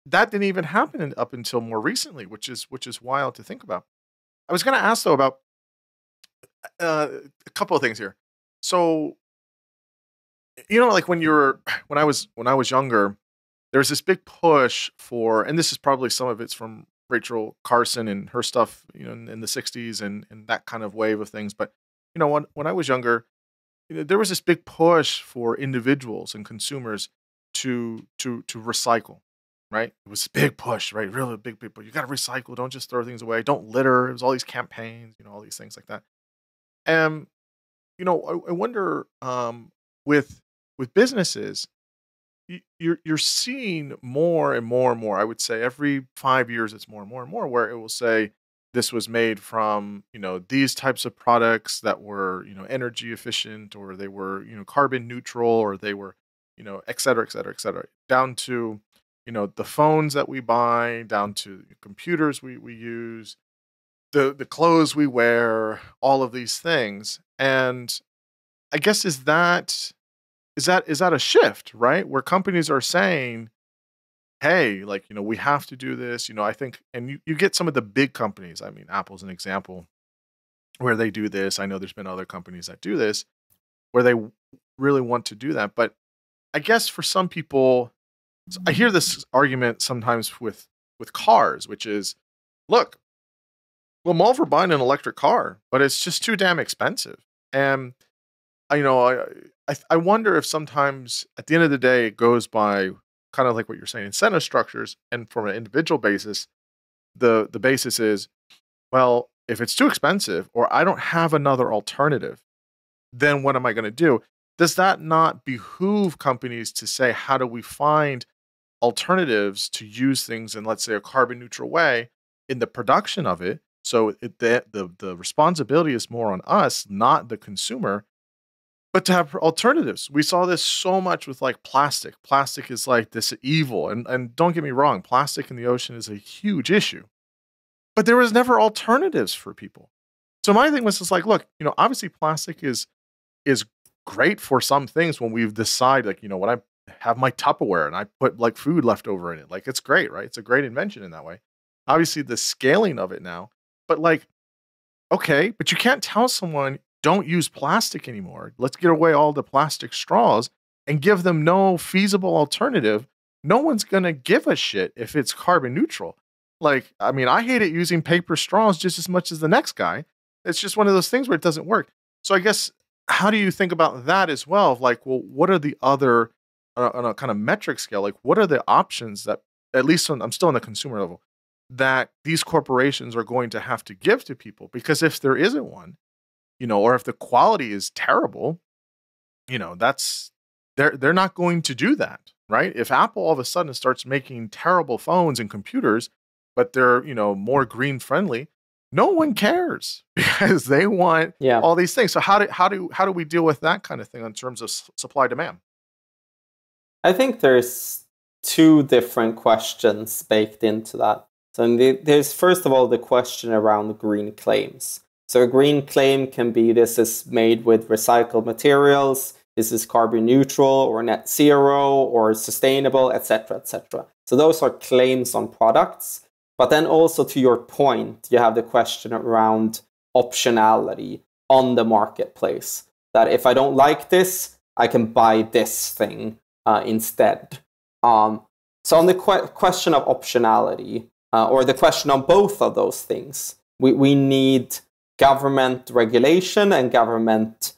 that didn't even happen up until more recently, which is wild to think about. I was going to ask though about a couple of things here. So, like when I was younger, there was this big push for, and this is probably some of it's from Rachel Carson and her stuff, in the '60s and that kind of wave of things. But when I was younger, there was this big push for individuals and consumers to recycle. Right, it was a big push, right? Really big people. You got to recycle. Don't just throw things away. Don't litter. It was all these campaigns, all these things like that. And I wonder, with businesses, you're seeing more and more and more. I would say every 5 years, it's more and more and more where it will say this was made from these types of products that were energy efficient, or they were carbon neutral, or they were et cetera, et cetera, et cetera, down to the phones that we buy, down to the computers we use, the clothes we wear, all of these things. And I guess is that a shift, right? Where companies are saying, hey, like, we have to do this. I think, and you get some of the big companies. I mean, Apple's an example where they do this. I know there's been other companies that do this where they really want to do that. But I guess for some people, I hear this argument sometimes with cars, which is, look, well, I'm all for buying an electric car, but it's just too damn expensive. And I wonder if sometimes at the end of the day, it goes by kind of like what you're saying, incentive structures, and from an individual basis, the basis is, well, if it's too expensive or I don't have another alternative, then what am I going to do? Does that not behoove companies to say, how do we find alternatives to use things in, let's say, a carbon neutral way in the production of it? So the responsibility is more on us, not the consumer, but to have alternatives. We saw this so much with like plastic. Plastic is like this evil. And don't get me wrong, plastic in the ocean is a huge issue. But there was never alternatives for people. So my thing was just like, look, obviously plastic is great for some things when we've decided, like, when I have my Tupperware and I put like food left over in it. Like, it's great, right? It's a great invention in that way. Obviously the scaling of it now, but like, okay, but you can't tell someone don't use plastic anymore. Let's get away all the plastic straws and give them no feasible alternative. No one's going to give a shit if it's carbon neutral. Like, I mean, I hate it using paper straws just as much as the next guy. It's just one of those things where it doesn't work. So I guess, how do you think about that as well? Of like, well, what are the other, on a kind of metric scale, like what are the options that, at least I'm still on the consumer level, that these corporations are going to have to give to people? Because if there isn't one, or if the quality is terrible, that's, they're not going to do that, right? If Apple all of a sudden starts making terrible phones and computers, but they're, more green friendly, no one cares because they want all these things. So how do we deal with that kind of thing in terms of supply demand? I think there's two different questions baked into that. So there's, first of all, the question around green claims. So a green claim can be, this is made with recycled materials, this is carbon neutral or net zero or sustainable, etc., etc. So those are claims on products. But then also, to your point, you have the question around optionality on the marketplace. That if I don't like this, I can buy this thing instead. So on the question of optionality, or the question on both of those things, we need government regulation and government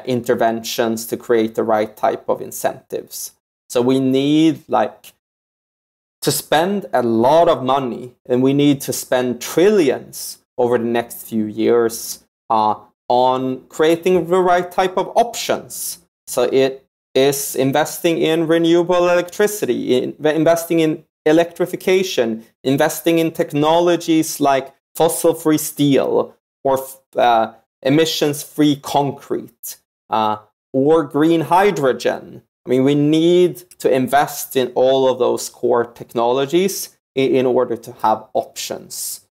interventions to create the right type of incentives. So we need to spend a lot of money, and we need to spend trillions over the next few years on creating the right type of options. So it is investing in renewable electricity, investing in electrification, investing in technologies like fossil-free steel, or emissions-free concrete, or green hydrogen. I mean, we need to invest in all of those core technologies in order to have options.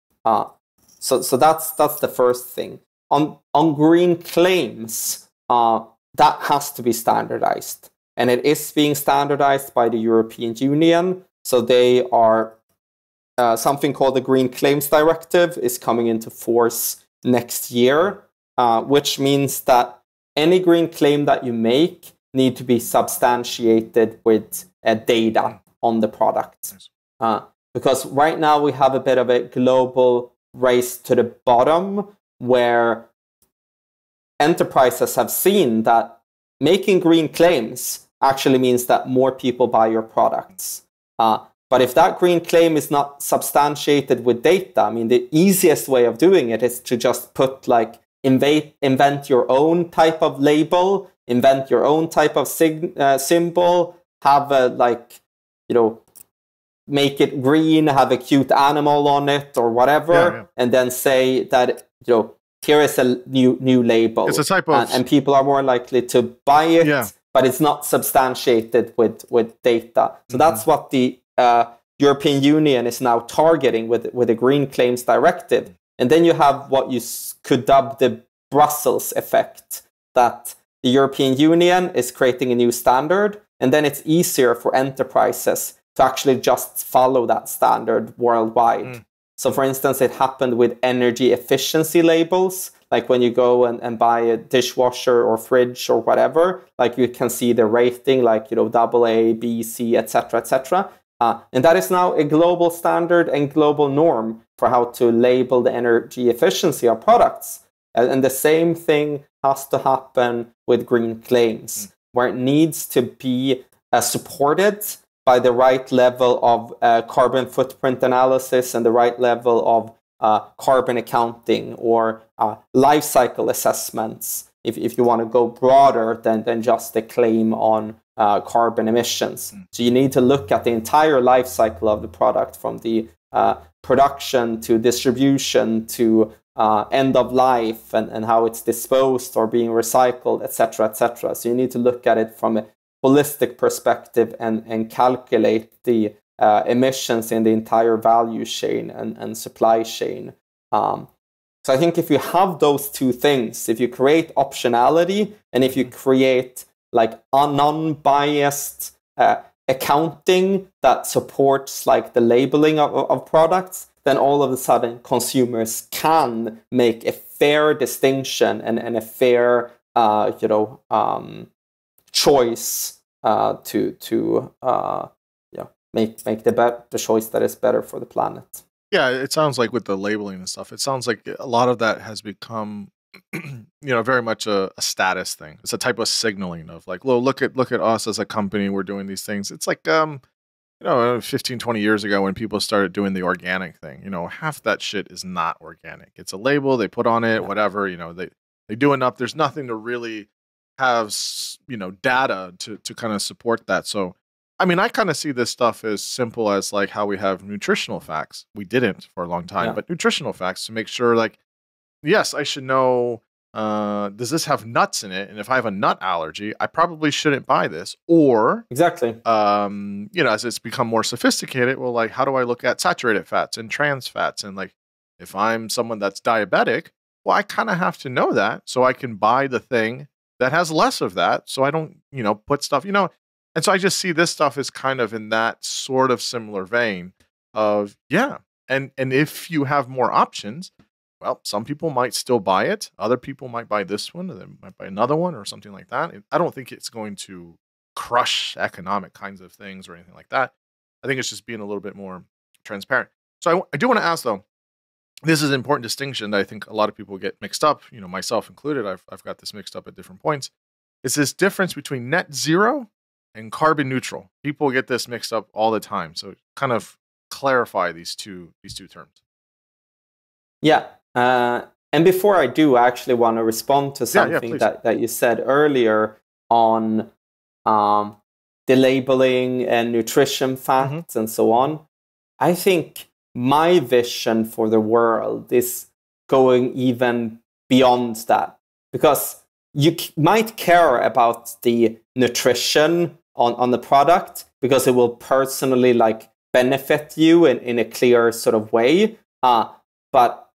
So that's the first thing. On green claims, that has to be standardized. And it is being standardized by the European Union. So they are, something called the Green Claims Directive is coming into force next year, which means that any green claim that you make need to be substantiated with data on the product. Because right now we have a bit of a global race to the bottom where enterprises have seen that making green claims actually means that more people buy your products. But if that green claim is not substantiated with data, I mean, the easiest way of doing it is to just put like invent your own type of label, invent your own type of symbol, have a make it green, have a cute animal on it or whatever, and then say that, here is a new label. It's a type of... And people are more likely to buy it, but it's not substantiated with data. So that's what the European Union is now targeting with the Green Claims Directive. And then you have what you could dub the Brussels effect, that the European Union is creating a new standard, and then it's easier for enterprises to actually just follow that standard worldwide. So for instance, it happened with energy efficiency labels, like when you go and buy a dishwasher or fridge or whatever, like you can see the rating, like, AA, B, C, etc., etc. And that is now a global standard and global norm for how to label the energy efficiency of products. And the same thing has to happen with green claims, where it needs to be supported by the right level of carbon footprint analysis and the right level of carbon accounting or life cycle assessments, if you want to go broader than just a claim on carbon emissions. So you need to look at the entire life cycle of the product, from the production to distribution to end of life, and how it's disposed or being recycled, etc., etc. So you need to look at it from a holistic perspective and calculate the emissions in the entire value chain and supply chain. So I think if you have those two things, if you create optionality and if you create like a non-biased accounting that supports like the labeling of products, then all of a sudden consumers can make a fair distinction and a fair choice to make the choice that is better for the planet. Yeah, it sounds like with the labeling and stuff, it sounds like a lot of that has become very much a status thing. It's a type of signaling of like, well, look at us as a company, we're doing these things. It's like 15, 20 years ago when people started doing the organic thing, half that shit is not organic. It's a label they put on it, whatever, they do enough. There's nothing to really have, data to kind of support that. So, I mean, I kind of see this stuff as simple as like how we have nutritional facts. We didn't for a long time, but nutritional facts to make sure, like, yes, I should know, does this have nuts in it? And if I have a nut allergy, I probably shouldn't buy this. Or exactly, as it's become more sophisticated, well, like, how do I look at saturated fats and trans fats? And like, if I'm someone that's diabetic, well, I kind of have to know that so I can buy the thing that has less of that, so I don't, put stuff, And so I just see this stuff as kind of in that sort of similar vein of, and if you have more options, well, some people might still buy it. Other people might buy this one, and then might buy another one or something like that. I don't think it's going to crush economic kinds of things or anything like that. I think it's just being a little bit more transparent. So I do want to ask, though, this is an important distinction that I think a lot of people get mixed up, myself included. I've got this mixed up at different points. It's this difference between net zero and carbon neutral. People get this mixed up all the time. So kind of clarify these two terms. Yeah. And before I do, I actually want to respond to something that you said earlier on the labeling and nutrition facts and so on. I think my vision for the world is going even beyond that, because you might care about the nutrition on the product because it will personally like benefit you in a clear sort of way, but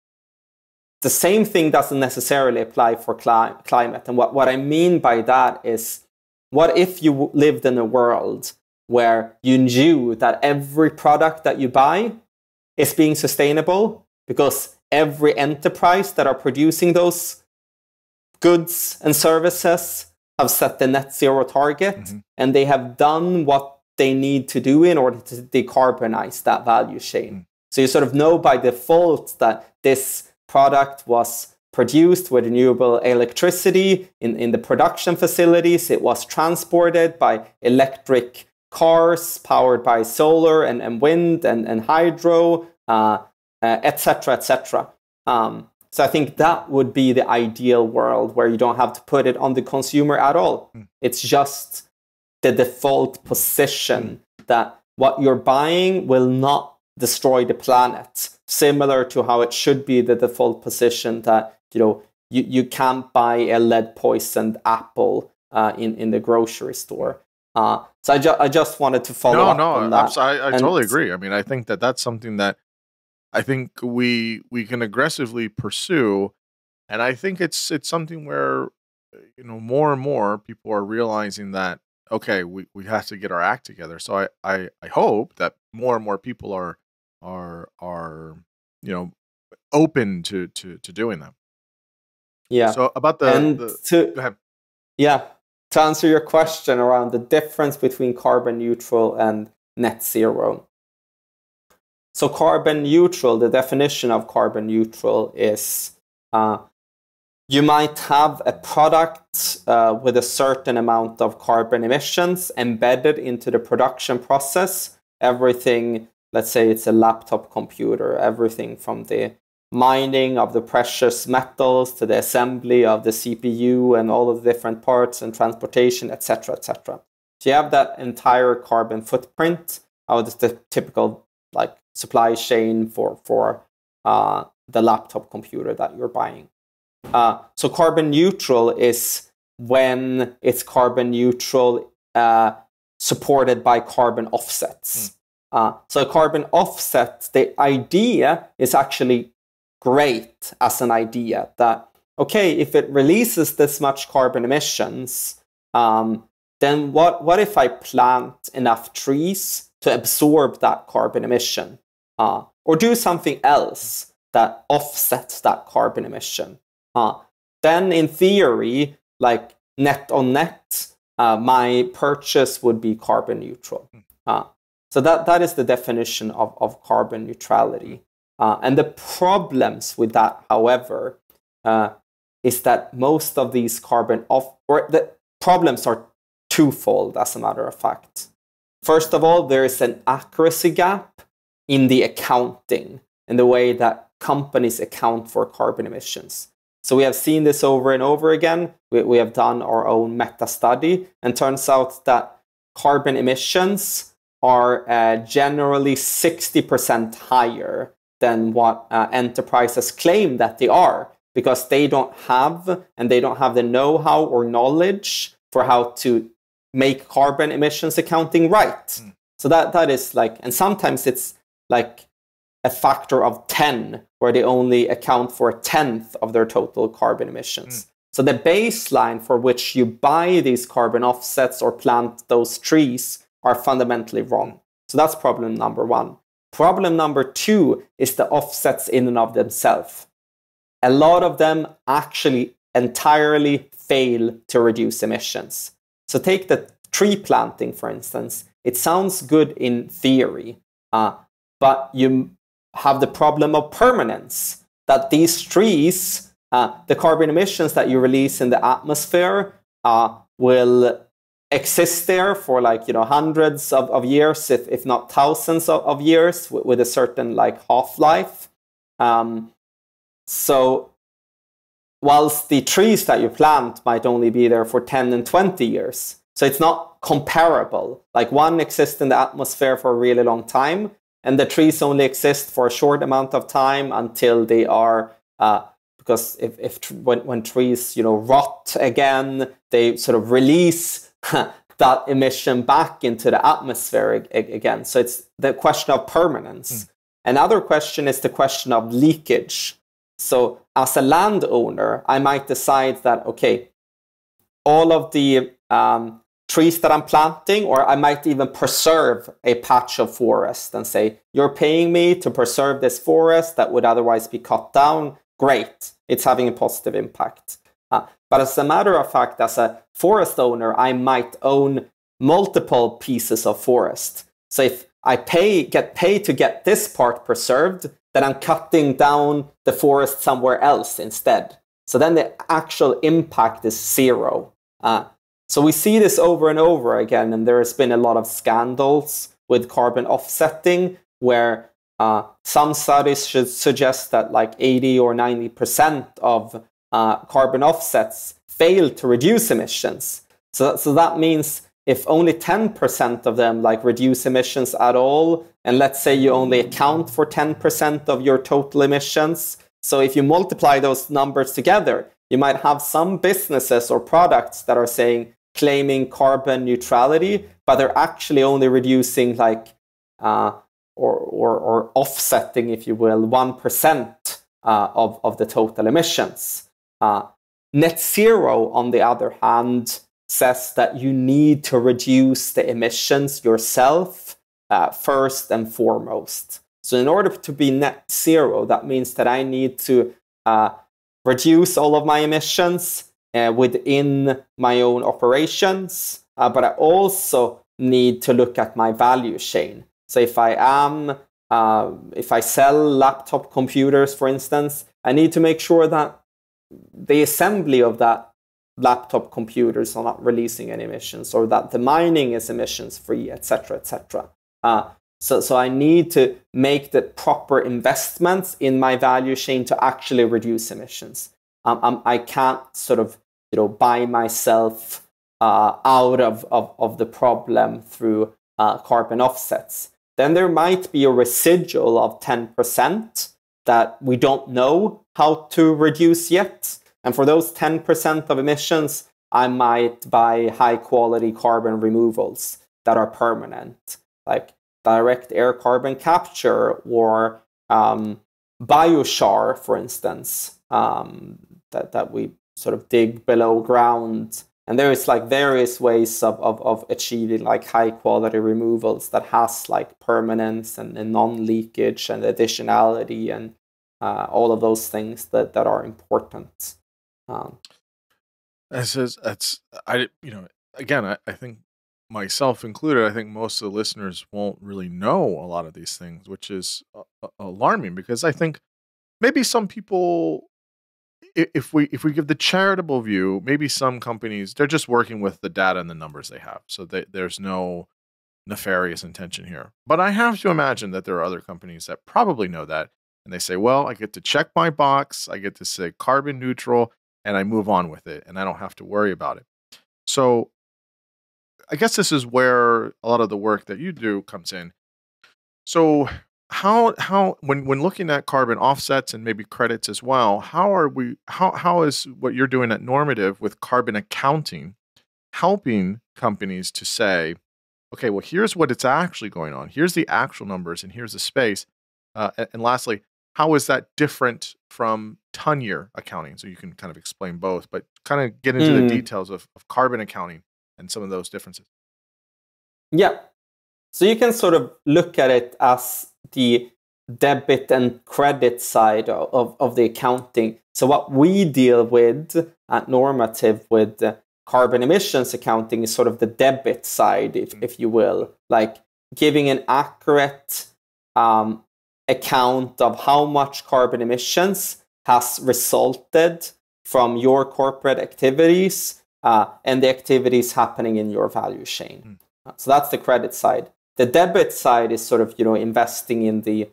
the same thing doesn't necessarily apply for climate. And what I mean by that is, what if you lived in a world where you knew that every product that you buy is being sustainable because every enterprise that are producing those goods and services have set the net zero target, and they have done what they need to do in order to decarbonize that value chain. So you sort of know by default that this product was produced with renewable electricity in the production facilities. It was transported by electric cars powered by solar and wind and hydro, etc., etc. So I think that would be the ideal world where you don't have to put it on the consumer at all. It's just the default position that what you're buying will not destroy the planet, similar to how it should be the default position that you can't buy a lead poisoned apple in the grocery store. So I just wanted to follow up on that. I totally agree. I mean, I think that that's something that I think we can aggressively pursue, and I think it's something where more and more people are realizing that, okay, we have to get our act together. So I hope that more and more people are open to doing that. Yeah. So about go ahead. Yeah, to answer your question around the difference between carbon neutral and net zero. So carbon neutral, the definition of carbon neutral is you might have a product with a certain amount of carbon emissions embedded into the production process. Everything, let's say it's a laptop computer, everything from the mining of the precious metals to the assembly of the CPU and all of the different parts and transportation, etc., etc. So you have that entire carbon footprint of the typical like supply chain for the laptop computer that you're buying. So carbon neutral is when it's carbon neutral supported by carbon offsets. So carbon offset, the idea is actually great as an idea that, okay, if it releases this much carbon emissions, then what if I plant enough trees to absorb that carbon emission, or do something else that offsets that carbon emission? Then in theory, like net on net, my purchase would be carbon neutral. So that is the definition of carbon neutrality. And the problems with that, however, is that most of these the problems are twofold, as a matter of fact. First of all, there is an accuracy gap in the accounting, in the way that companies account for carbon emissions. So we have seen this over and over again. We have done our own meta study, and turns out that carbon emissions are generally 60% higher than what enterprises claim that they are, because they don't have the know-how or knowledge for how to make carbon emissions accounting right. So that is like, and sometimes it's like a factor of 10, where they only account for 1/10 of their total carbon emissions. So the baseline for which you buy these carbon offsets or plant those trees are fundamentally wrong. So that's problem number one. Problem number two is the offsets in and of themselves. A lot of them actually entirely fail to reduce emissions. So take the tree planting, for instance. It sounds good in theory, but you have the problem of permanence, that these trees, the carbon emissions that you release in the atmosphere will exist there for hundreds of years, if not thousands of years, with a certain half-life. So whilst the trees that you plant might only be there for 10 and 20 years, so it's not comparable. Like one exists in the atmosphere for a really long time, and the trees only exist for a short amount of time until they are, because when trees, you know, rot again, they sort of release that emission back into the atmosphere again. So it's the question of permanence. Another question is the question of leakage. So as a landowner, I might decide that, okay, all of the trees that I'm planting, or I might even preserve a patch of forest and say, you're paying me to preserve this forest that would otherwise be cut down. Great, it's having a positive impact. But as a matter of fact, as a forest owner, I might own multiple pieces of forest. So if I get paid to get this part preserved, then I'm cutting down the forest somewhere else instead. So then the actual impact is zero. So we see this over and over again, and there has been a lot of scandals with carbon offsetting, where some studies should suggest that like 80 or 90% of carbon offsets fail to reduce emissions. So that means if only 10% of them like reduce emissions at all, and let's say you only account for 10% of your total emissions, so if you multiply those numbers together, you might have some businesses or products that are claiming carbon neutrality, but they're actually only reducing like or offsetting, if you will, 1% of the total emissions. Net zero, on the other hand, says that you need to reduce the emissions yourself first and foremost. So in order to be net zero, that means that I need to reduce all of my emissions within my own operations, but I also need to look at my value chain. So if I sell laptop computers, for instance, I need to make sure that the assembly of that laptop computers are not releasing any emissions, or that the mining is emissions free, etc., etc. So I need to make the proper investments in my value chain to actually reduce emissions. I can't sort of buy myself out of the problem through carbon offsets. Then there might be a residual of 10% that we don't know how to reduce yet. And for those 10% of emissions, I might buy high quality carbon removals that are permanent, like direct air carbon capture or biochar, for instance, that we sort of dig below ground. And there is like various ways of achieving like high quality removals that has like permanence and non-leakage and additionality and all of those things that are important. I think myself included, I think most of the listeners won't really know a lot of these things, which is alarming, because I think maybe some people, if we give the charitable view, maybe some companies, they're just working with the data and the numbers they have. So there's no nefarious intention here. But I have to imagine that there are other companies that probably know that. And they say, well, I get to check my box. I get to say carbon neutral, and I move on with it. And I don't have to worry about it. So I guess this is where a lot of the work that you do comes in. So when looking at carbon offsets and maybe credits as well, how is what you're doing at Normative with carbon accounting helping companies to say, okay, well, here's what it's actually going on. Here's the actual numbers, and here's the space. And lastly, how is that different from ton-year accounting? So you can kind of explain both, but kind of get into the details of carbon accounting and some of those differences. Yeah. So you can sort of look at it as the debit and credit side of the accounting. So what we deal with at Normative with carbon emissions accounting is sort of the debit side, if you will, like giving an accurate account of how much carbon emissions has resulted from your corporate activities and the activities happening in your value chain. So that's the credit side. The debit side is sort of, investing in the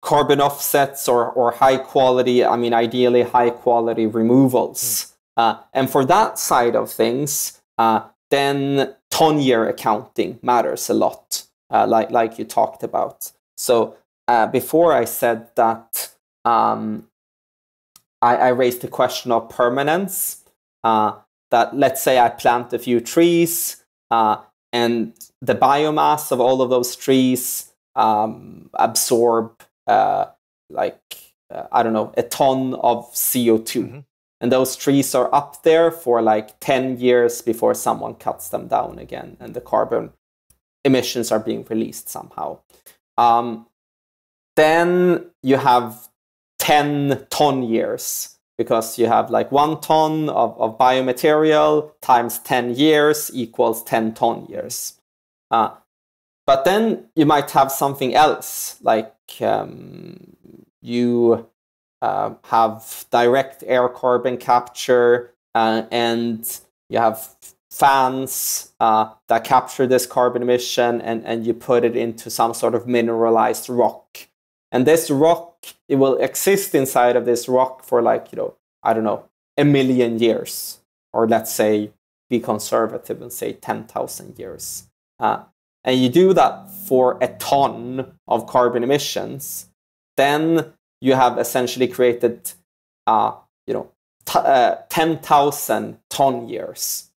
carbon offsets or high quality, ideally high quality removals. And for that side of things, then ton-year accounting matters a lot. like you talked about. So before I said that I raised the question of permanence, that let's say I plant a few trees and the biomass of all of those trees absorb I don't know, a ton of CO2. Mm-hmm. And those trees are up there for like 10 years before someone cuts them down again and the carbon emissions are being released somehow. Then you have 10 ton years, because you have like 1 ton of biomaterial times 10 years equals 10 ton years. But then you might have something else, like you have direct air carbon capture and you have fans that capture this carbon emission, and you put it into some sort of mineralized rock. And this rock, it will exist inside of this rock for like, I don't know, 1 million years. Or let's say, be conservative and say 10,000 years. And you do that for a ton of carbon emissions, then you have essentially created, 10,000 ton years.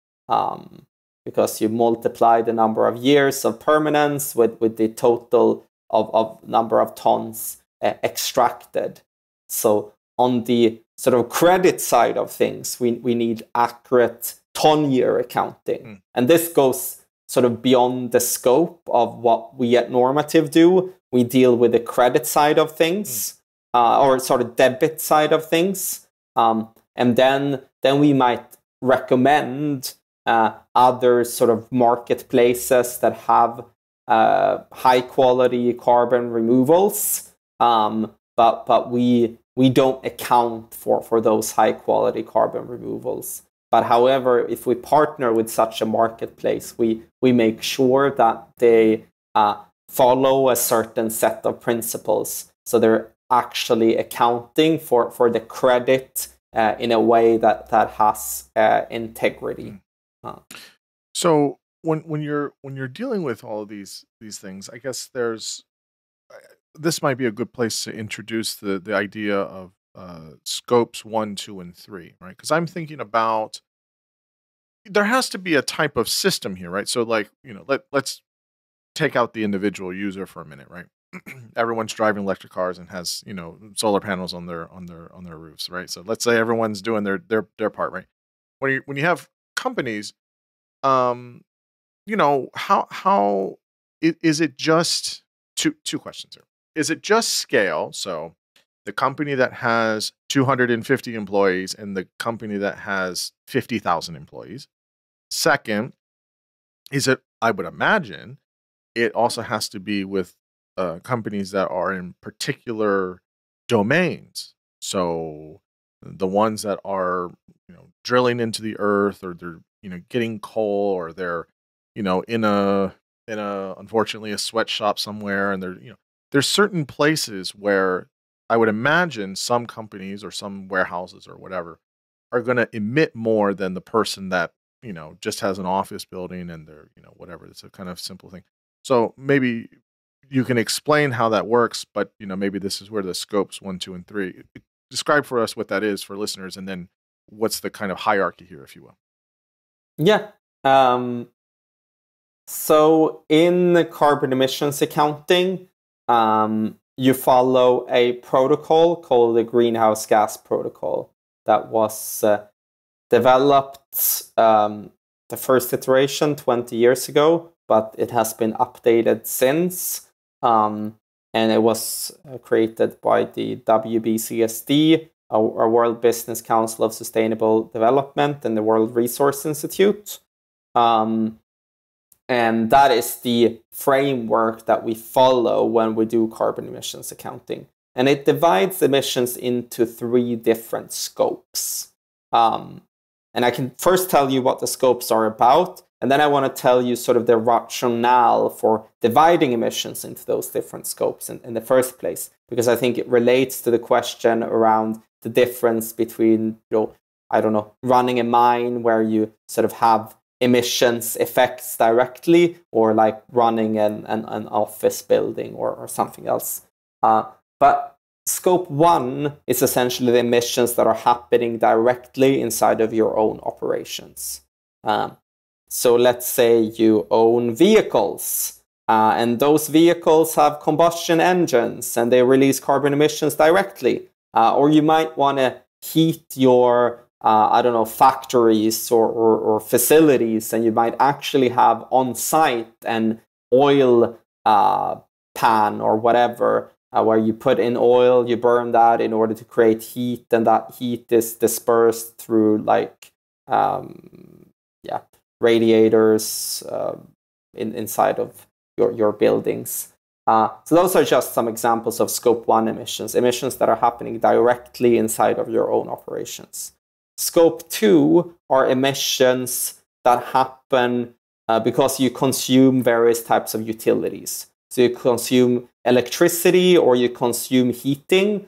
Because you multiply the number of years of permanence with the total of number of tons extracted. So on the sort of credit side of things, we need accurate ton year accounting. And this goes sort of beyond the scope of what we at Normative do. We deal with the credit side of things, or sort of debit side of things. And then we might recommend other sort of marketplaces that have high quality carbon removals, but we don't account for those high quality carbon removals. But however, if we partner with such a marketplace, we make sure that they follow a certain set of principles, so they're actually accounting for the credit in a way that has integrity. So when you're dealing with all of these things, I guess this might be a good place to introduce the idea of scopes 1, 2, and 3, right? Because I'm thinking about, there has to be a type of system here, right? So like, let's take out the individual user for a minute, right? Everyone's driving electric cars and has, solar panels on their roofs, right? So let's say everyone's doing their part, right? When you have companies, how is it just two questions here? Is it just scale? So the company that has 250 employees and the company that has 50,000 employees. Second, is it, I would imagine, it also has to be with companies that are in particular domains. So the ones that are, drilling into the earth, or they're, getting coal, or they're, in a unfortunately a sweatshop somewhere, and there's certain places where I would imagine some companies or some warehouses or whatever are going to emit more than the person that, just has an office building and they're, whatever. It's a kind of simple thing. So maybe you can explain how that works, but, maybe this is where the scopes 1, 2, and 3. Describe for us what that is for listeners, and then what's the kind of hierarchy here, if you will. Yeah. So in the carbon emissions accounting, you follow a protocol called the greenhouse gas protocol that was developed, the first iteration 20 years ago, but it has been updated since. And it was created by the WBCSD, our World Business Council of Sustainable Development, and the World Resource Institute. And that is the framework that we follow when we do carbon emissions accounting. And it divides emissions into 3 different scopes. And I can first tell you what the scopes are about, and then I want to tell you sort of the rationale for dividing emissions into those different scopes in the first place, because I think it relates to the question around the difference between, running a mine where you sort of have emissions effects directly, or like running an office building or something else. But scope 1 is essentially the emissions that are happening directly inside of your own operations. So let's say you own vehicles, and those vehicles have combustion engines and they release carbon emissions directly. Or you might want to heat your, I don't know, factories or facilities, and you might actually have on-site an oil pan or whatever, where you put in oil, you burn that in order to create heat, and that heat is dispersed through like radiators inside of your buildings. So those are just some examples of scope 1 emissions that are happening directly inside of your own operations. Scope 2 are emissions that happen because you consume various types of utilities. So you consume electricity or you consume heating,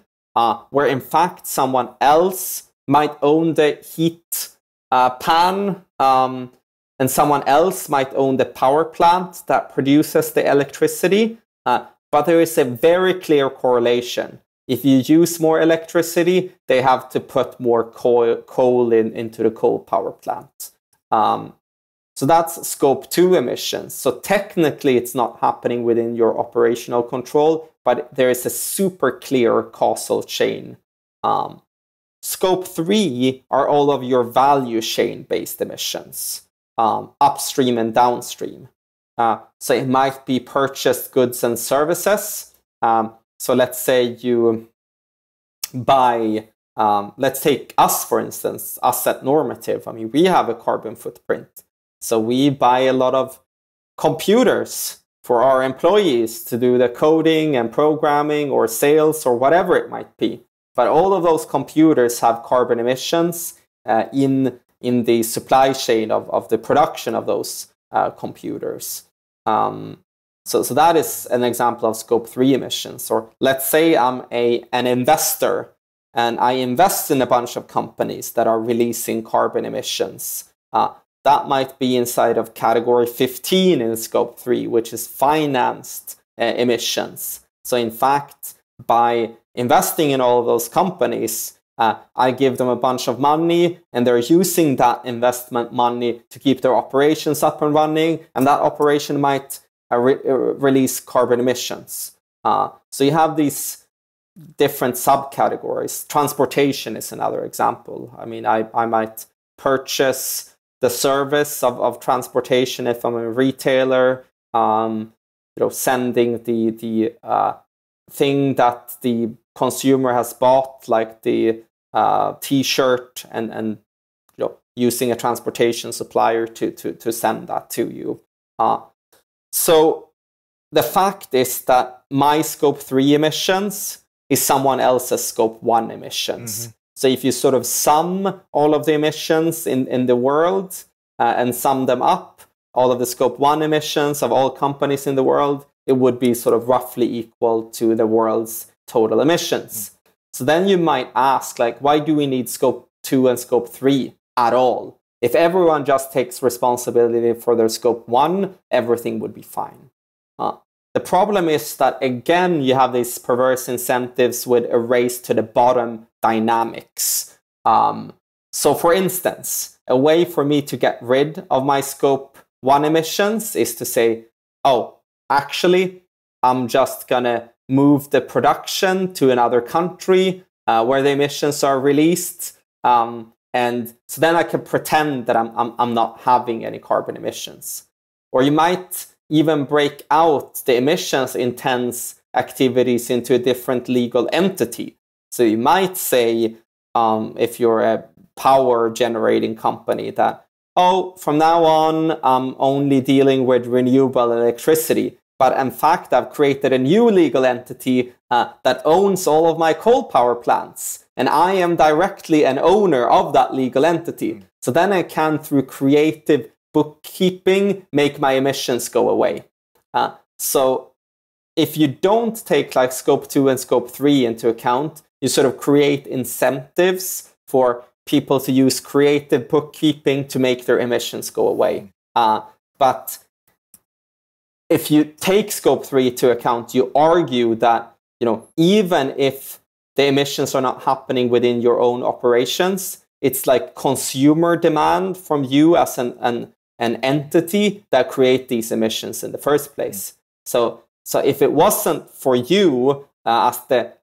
where in fact someone else might own the heat pan, and someone else might own the power plant that produces the electricity. But there is a very clear correlation. If you use more electricity, they have to put more coal into the coal power plant. So that's scope 2 emissions. So technically it's not happening within your operational control, but there is a super clear causal chain. Scope 3 are all of your value chain based emissions, upstream and downstream. So it might be purchased goods and services. So let's say you buy, let's take us for instance, us at Normative. I mean, we have a carbon footprint. So we buy a lot of computers for our employees to do the coding and programming or sales or whatever it might be. But all of those computers have carbon emissions in the supply chain of the production of those computers. So that is an example of scope 3 emissions. Or let's say I'm an investor and I invest in a bunch of companies that are releasing carbon emissions. That might be inside of category 15 in scope 3, which is financed emissions. So in fact, by investing in all of those companies, I give them a bunch of money and they're using that investment money to keep their operations up and running, and that operation might release carbon emissions. So you have these different subcategories. Transportation is another example. I mean, I might purchase the service of transportation if I'm a retailer, sending the thing that the consumer has bought, like the T-shirt, and using a transportation supplier to send that to you. So the fact is that my scope 3 emissions is someone else's scope 1 emissions. Mm-hmm. So if you sort of sum all of the emissions in the world and sum them up, all of the scope 1 emissions of all companies in the world, it would be sort of roughly equal to the world's total emissions. Mm. So then you might ask, like, why do we need scope 2 and scope 3 at all? If everyone just takes responsibility for their scope 1, everything would be fine. The problem is that, again, you have these perverse incentives with a race to the bottom dynamics. So for instance, a way for me to get rid of my scope 1 emissions is to say, oh, actually, I'm just going to move the production to another country where the emissions are released. And so then I can pretend that I'm not having any carbon emissions. Or you might even break out the emissions intense activities into a different legal entity. So you might say, if you're a power generating company, that, oh, from now on, I'm only dealing with renewable electricity. But in fact, I've created a new legal entity that owns all of my coal power plants. And I am directly an owner of that legal entity. So then I can, through creative bookkeeping, make my emissions go away. So if you don't take like scope 2 and scope 3 into account, you sort of create incentives for people to use creative bookkeeping to make their emissions go away. But if you take scope 3 into account, you argue that, you know, even if the emissions are not happening within your own operations, it's like consumer demand from you as an entity that create these emissions in the first place. So if it wasn't for you as the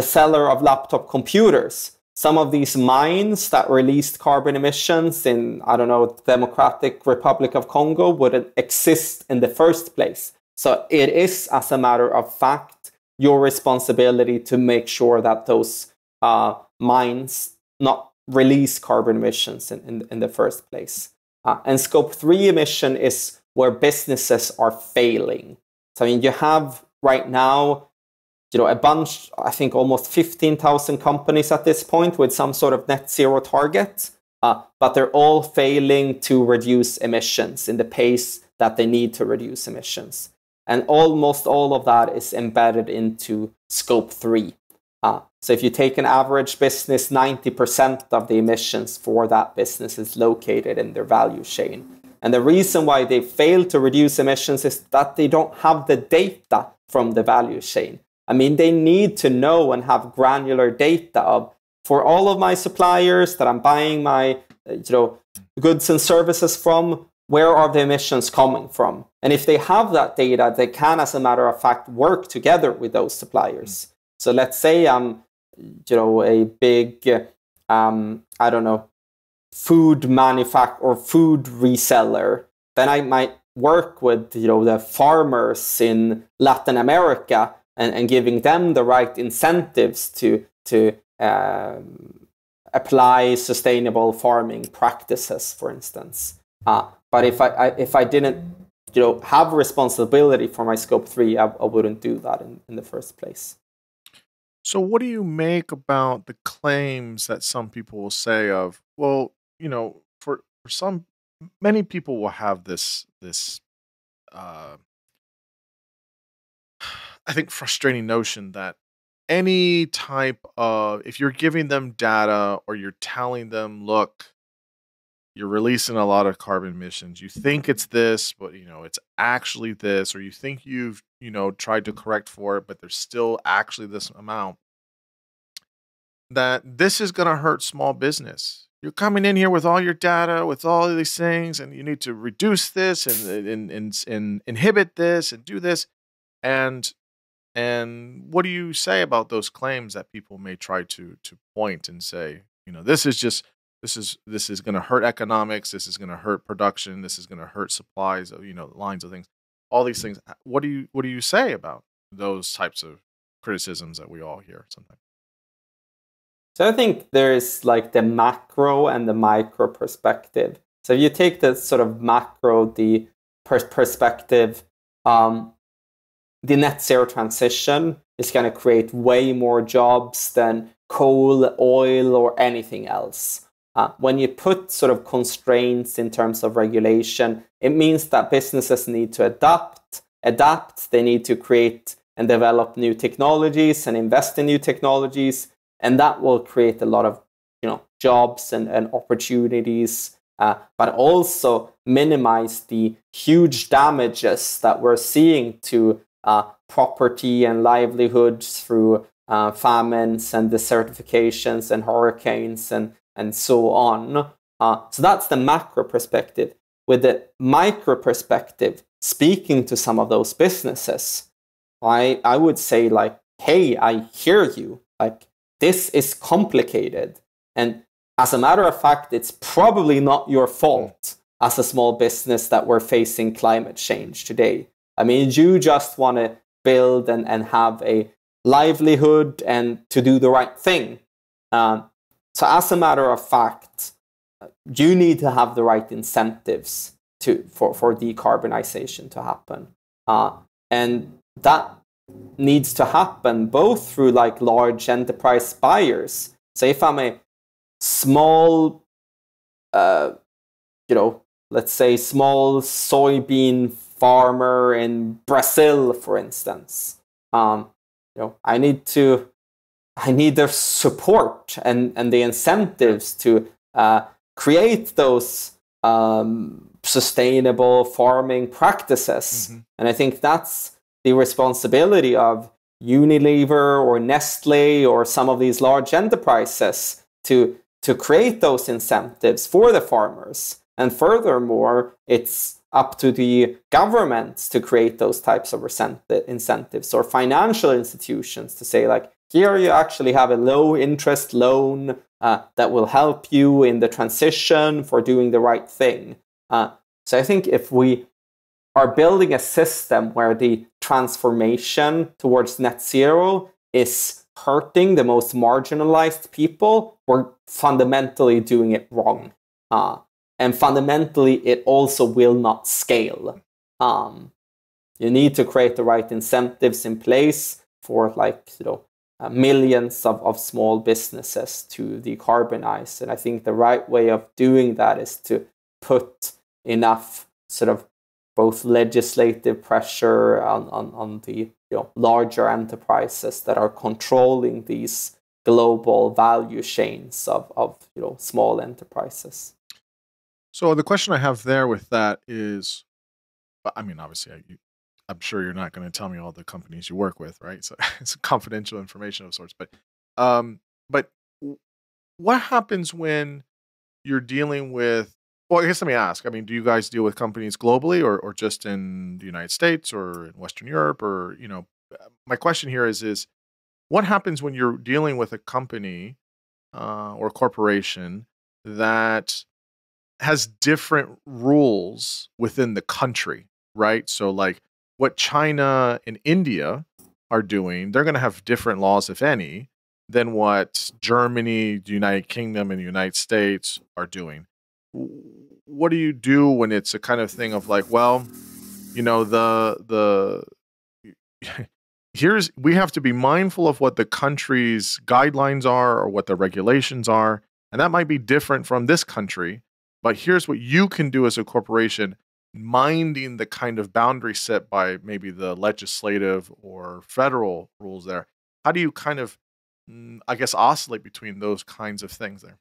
seller of laptop computers, some of these mines that released carbon emissions in, I don't know, Democratic Republic of Congo wouldn't exist in the first place. So it is, as a matter of fact, your responsibility to make sure that those mines not release carbon emissions in the first place. And scope 3 emission is where businesses are failing. So I mean, you have right now, you know, a bunch, I think almost 15,000 companies at this point with some sort of net zero target, but they're all failing to reduce emissions in the pace that they need to reduce emissions. And almost all of that is embedded into scope 3. So if you take an average business, 90% of the emissions for that business is located in their value chain. And the reason why they fail to reduce emissions is that they don't have the data from the value chain. I mean, they need to know and have granular data of, for all of my suppliers that I'm buying my goods and services from, where are the emissions coming from? And if they have that data, they can, as a matter of fact, work together with those suppliers. So let's say I'm, a big, food manufacturer or food reseller, then I might work with, the farmers in Latin America and giving them the right incentives to apply sustainable farming practices, for instance. But if I didn't, have responsibility for my scope 3, I wouldn't do that in the first place. So what do you make about the claims that some people will say of, well, for some, many people will have this I think frustrating notion that any type of, if you're giving them data or you're telling them, look, you're releasing a lot of carbon emissions, you think it's this, but it's actually this, or you think you've tried to correct for it, but there's still actually this amount, that this is going to hurt small business. You're coming in here with all your data, with all of these things, and you need to reduce this and inhibit this and do this. And what do you say about those claims that people may try to point and say, this is going to hurt economics, this is going to hurt production, this is going to hurt supplies of lines of things, all these things. What do you say about those types of criticisms that we all hear sometimes? So I think there's like the macro and the micro perspective. So if you take the sort of macro, the perspective, the net zero transition is going to create way more jobs than coal, oil, or anything else. When you put sort of constraints in terms of regulation, it means that businesses need to adapt. They need to create and develop new technologies and invest in new technologies. And that will create a lot of jobs and opportunities, but also minimize the huge damages that we're seeing to property and livelihoods through famines and desertifications and hurricanes and so on. So that's the macro perspective. With the micro perspective, speaking to some of those businesses, I would say like, hey, I hear you. Like, this is complicated. And as a matter of fact, it's probably not your fault as a small business that we're facing climate change today. I mean, you just want to build and have a livelihood and to do the right thing. So as a matter of fact, you need to have the right incentives for decarbonization to happen. And that needs to happen both through like large enterprise buyers. So if I'm a small, let's say small soybean farmer in Brazil, for instance, I need to I need their support and the incentives to create those sustainable farming practices. And I think that's the responsibility of Unilever or Nestle or some of these large enterprises to create those incentives for the farmers. And furthermore, it's up to the governments to create those types of incentives, or financial institutions to say, like, here you actually have a low interest loan that will help you in the transition for doing the right thing. So I think if we are building a system where the transformation towards net zero is hurting the most marginalized people, we're fundamentally doing it wrong. And fundamentally, it also will not scale. You need to create the right incentives in place for, like, millions of small businesses to decarbonize. And I think the right way of doing that is to put enough sort of both legislative pressure on the larger enterprises that are controlling these global value chains of small enterprises. So the question I have there with that is, I mean, obviously, I'm sure you're not going to tell me all the companies you work with, right? So it's confidential information of sorts. But what happens when you're dealing with? Well, I guess let me ask. I mean, do you guys deal with companies globally, or just in the United States or in Western Europe, or My question here is what happens when you're dealing with a company or corporation that has different rules within the country, right? So like what China and India are doing, they're going to have different laws, if any, than what Germany, the United Kingdom, and the United States are doing. What do you do when it's a kind of thing of like, well, we have to be mindful of what the country's guidelines are or what the regulations are, and that might be different from this country. But here's what you can do as a corporation, minding the kind of boundary set by maybe the legislative or federal rules there. How do you kind of, I guess, oscillate between those kinds of things there?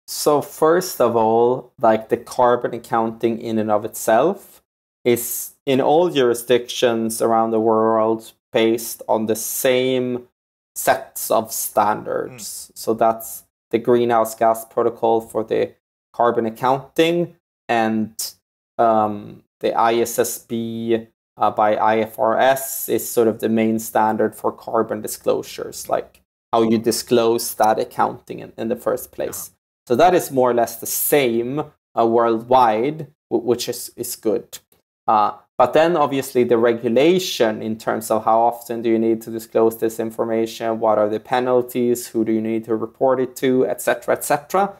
So first of all, like, the carbon accounting in and of itself is in all jurisdictions around the world based on the same sets of standards. So that's the greenhouse gas protocol for the carbon accounting, and the ISSB by IFRS is sort of the main standard for carbon disclosures, like how you disclose that accounting in the first place. So that is more or less the same worldwide, which is good. But then obviously the regulation in terms of how often do you need to disclose this information, what are the penalties, who do you need to report it to, etc.,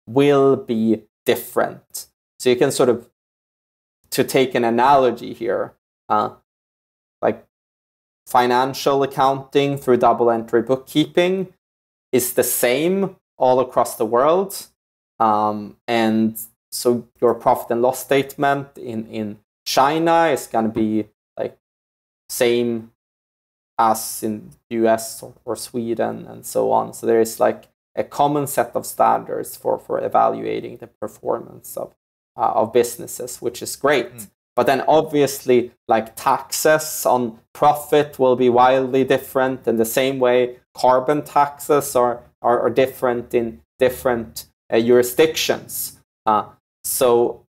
will be different. So you can sort of, to take an analogy here, like financial accounting through double entry bookkeeping is the same all across the world. And so your profit and loss statement in China is going to be like same as in US or Sweden and so on. So there is like a common set of standards for evaluating the performance of businesses, which is great. But then obviously, like, taxes on profit will be wildly different, in the same way carbon taxes are different in different jurisdictions. So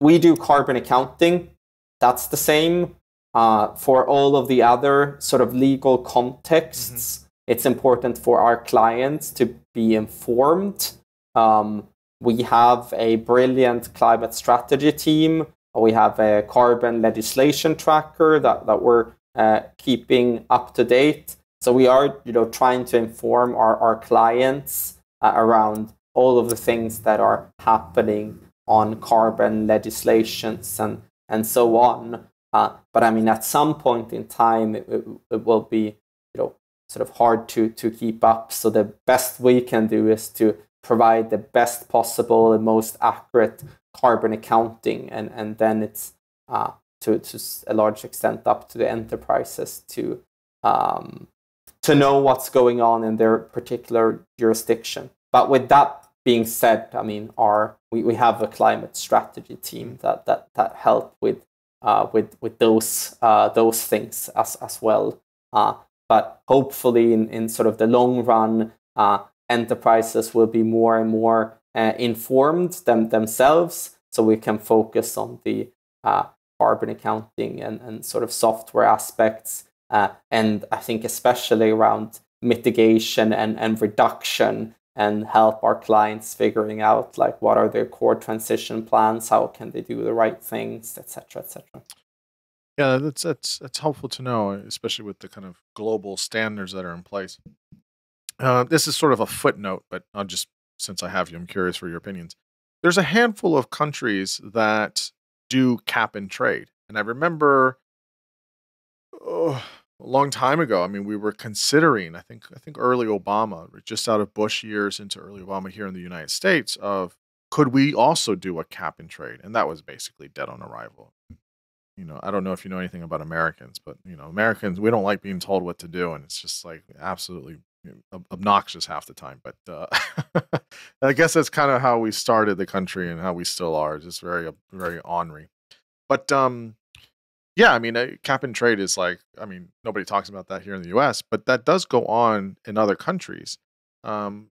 we do carbon accounting. That's the same. For all of the other sort of legal contexts, it's important for our clients to be informed. We have a brilliant climate strategy team. We have a carbon legislation tracker that we're keeping up to date. So we are, trying to inform our clients around all of the things that are happening on carbon legislations and so on. But I mean, at some point in time, it will be, sort of hard to keep up. So the best we can do is to provide the best possible and most accurate carbon accounting, and then it's to a large extent up to the enterprises to to know what's going on in their particular jurisdiction. But with that being said, I mean, we have a climate strategy team that help with those things as well. But hopefully, in sort of the long run, enterprises will be more and more informed themselves, so we can focus on the carbon accounting and sort of software aspects. And I think especially around mitigation and reduction, and help our clients figuring out like what are their core transition plans, how can they do the right things, etc., etc. Yeah, that's helpful to know, especially with the kind of global standards that are in place. This is sort of a footnote, but since I have you, I'm curious for your opinions. There's a handful of countries that do cap and trade, and I remember a long time ago. I mean, we were considering, I think early Obama, just out of Bush years into early Obama here in the United States, of could we also do a cap and trade, and that was basically dead on arrival. I don't know if you know anything about Americans, but Americans, we don't like being told what to do, and it's just like absolutely obnoxious half the time. But I guess that's kind of how we started the country and how we still are. Just very ornery. But yeah, I mean, cap and trade is like, I mean, nobody talks about that here in the U.S., but that does go on in other countries. Do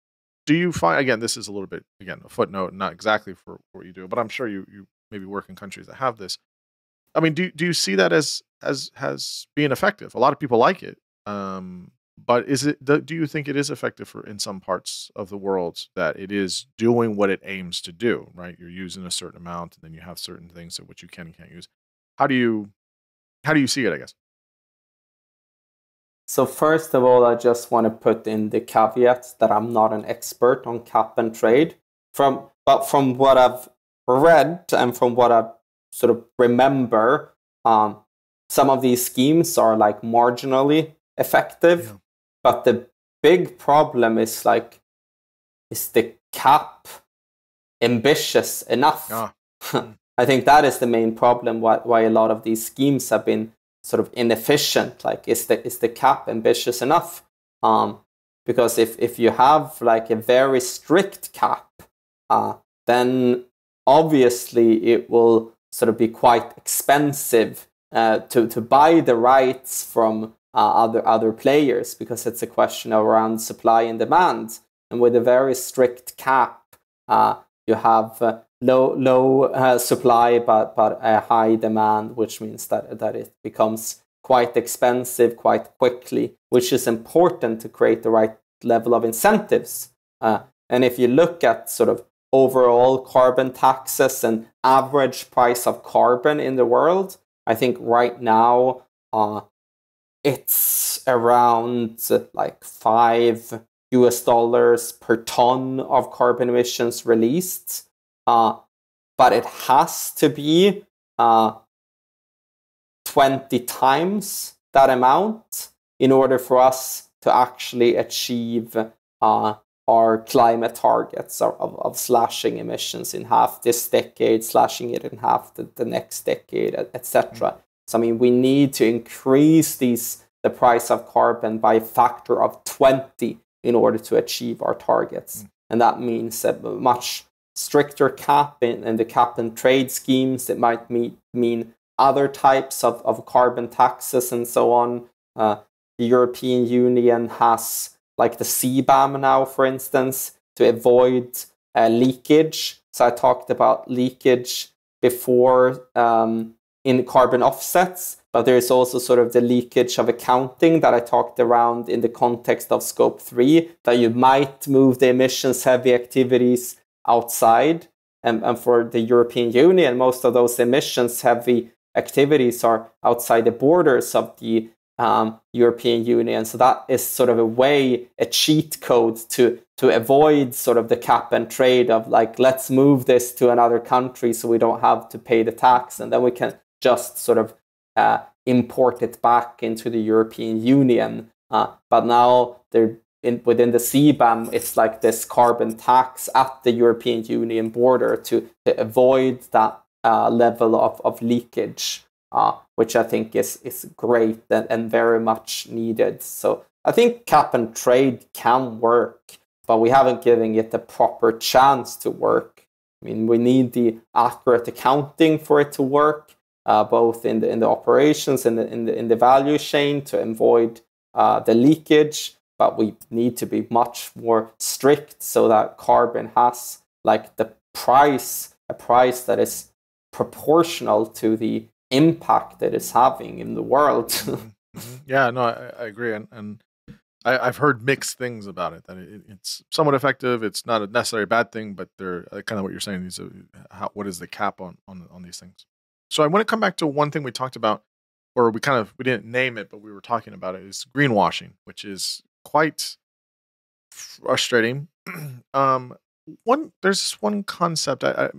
you find, again, this is a little bit, again, a footnote, not exactly for what you do, but I'm sure you maybe work in countries that have this. I mean, do you see that as being effective? A lot of people like it, but do you think it is effective in some parts of the world, that it is doing what it aims to do? Right, you're using a certain amount, and then you have certain things that which you can and can't use. How do you see it, I guess? So first of all, I just want to put in the caveat that I'm not an expert on cap and trade. But from what I've read and from what I've sort of remember, some of these schemes are like marginally effective, yeah. But the big problem is like, is the cap ambitious enough? Yeah. I think that is the main problem, why a lot of these schemes have been sort of inefficient. Like, is the cap ambitious enough? Because if you have like a very strict cap, then obviously it will sort of be quite expensive to buy the rights from other players, because it's a question around supply and demand. And with a very strict cap, you have low supply but a high demand, which means that it becomes quite expensive quite quickly, which is important to create the right level of incentives. And if you look at sort of overall carbon taxes and average price of carbon in the world, I think right now it's around like $5 per ton of carbon emissions released. But it has to be 20 times that amount in order for us to actually achieve our climate targets of slashing emissions in half this decade, slashing it in half the next decade, etc. So I mean, we need to increase the price of carbon by a factor of 20 in order to achieve our targets. And that means a much stricter cap in the cap and trade schemes. It might mean other types of carbon taxes and so on. The European Union has like the CBAM now, for instance, to avoid leakage. So I talked about leakage before in carbon offsets, but there is also sort of the leakage of accounting that I talked around in the context of Scope 3, that you might move the emissions-heavy activities outside. And for the European Union, most of those emissions-heavy activities are outside the borders of the European Union. So that is sort of a cheat code to avoid sort of the cap and trade of like, let's move this to another country so we don't have to pay the tax, and then we can just sort of import it back into the European Union. But now within the CBAM, it's like this carbon tax at the European Union border to avoid that level of leakage. which I think is great and very much needed. So I think cap and trade can work, but we haven't given it the proper chance to work. I mean, we need the accurate accounting for it to work, both in the operations and in the value chain to avoid the leakage. But we need to be much more strict so that carbon has like a price that is proportional to the impact that it's having in the world. Yeah, no, I agree, and I've heard mixed things about it. That it's somewhat effective. It's not a necessarily bad thing, but they're kind of what you're saying. What is the cap on these things? So I want to come back to one thing we talked about, or we didn't name it, but we were talking about it. Is greenwashing, which is quite frustrating. There's this one concept. I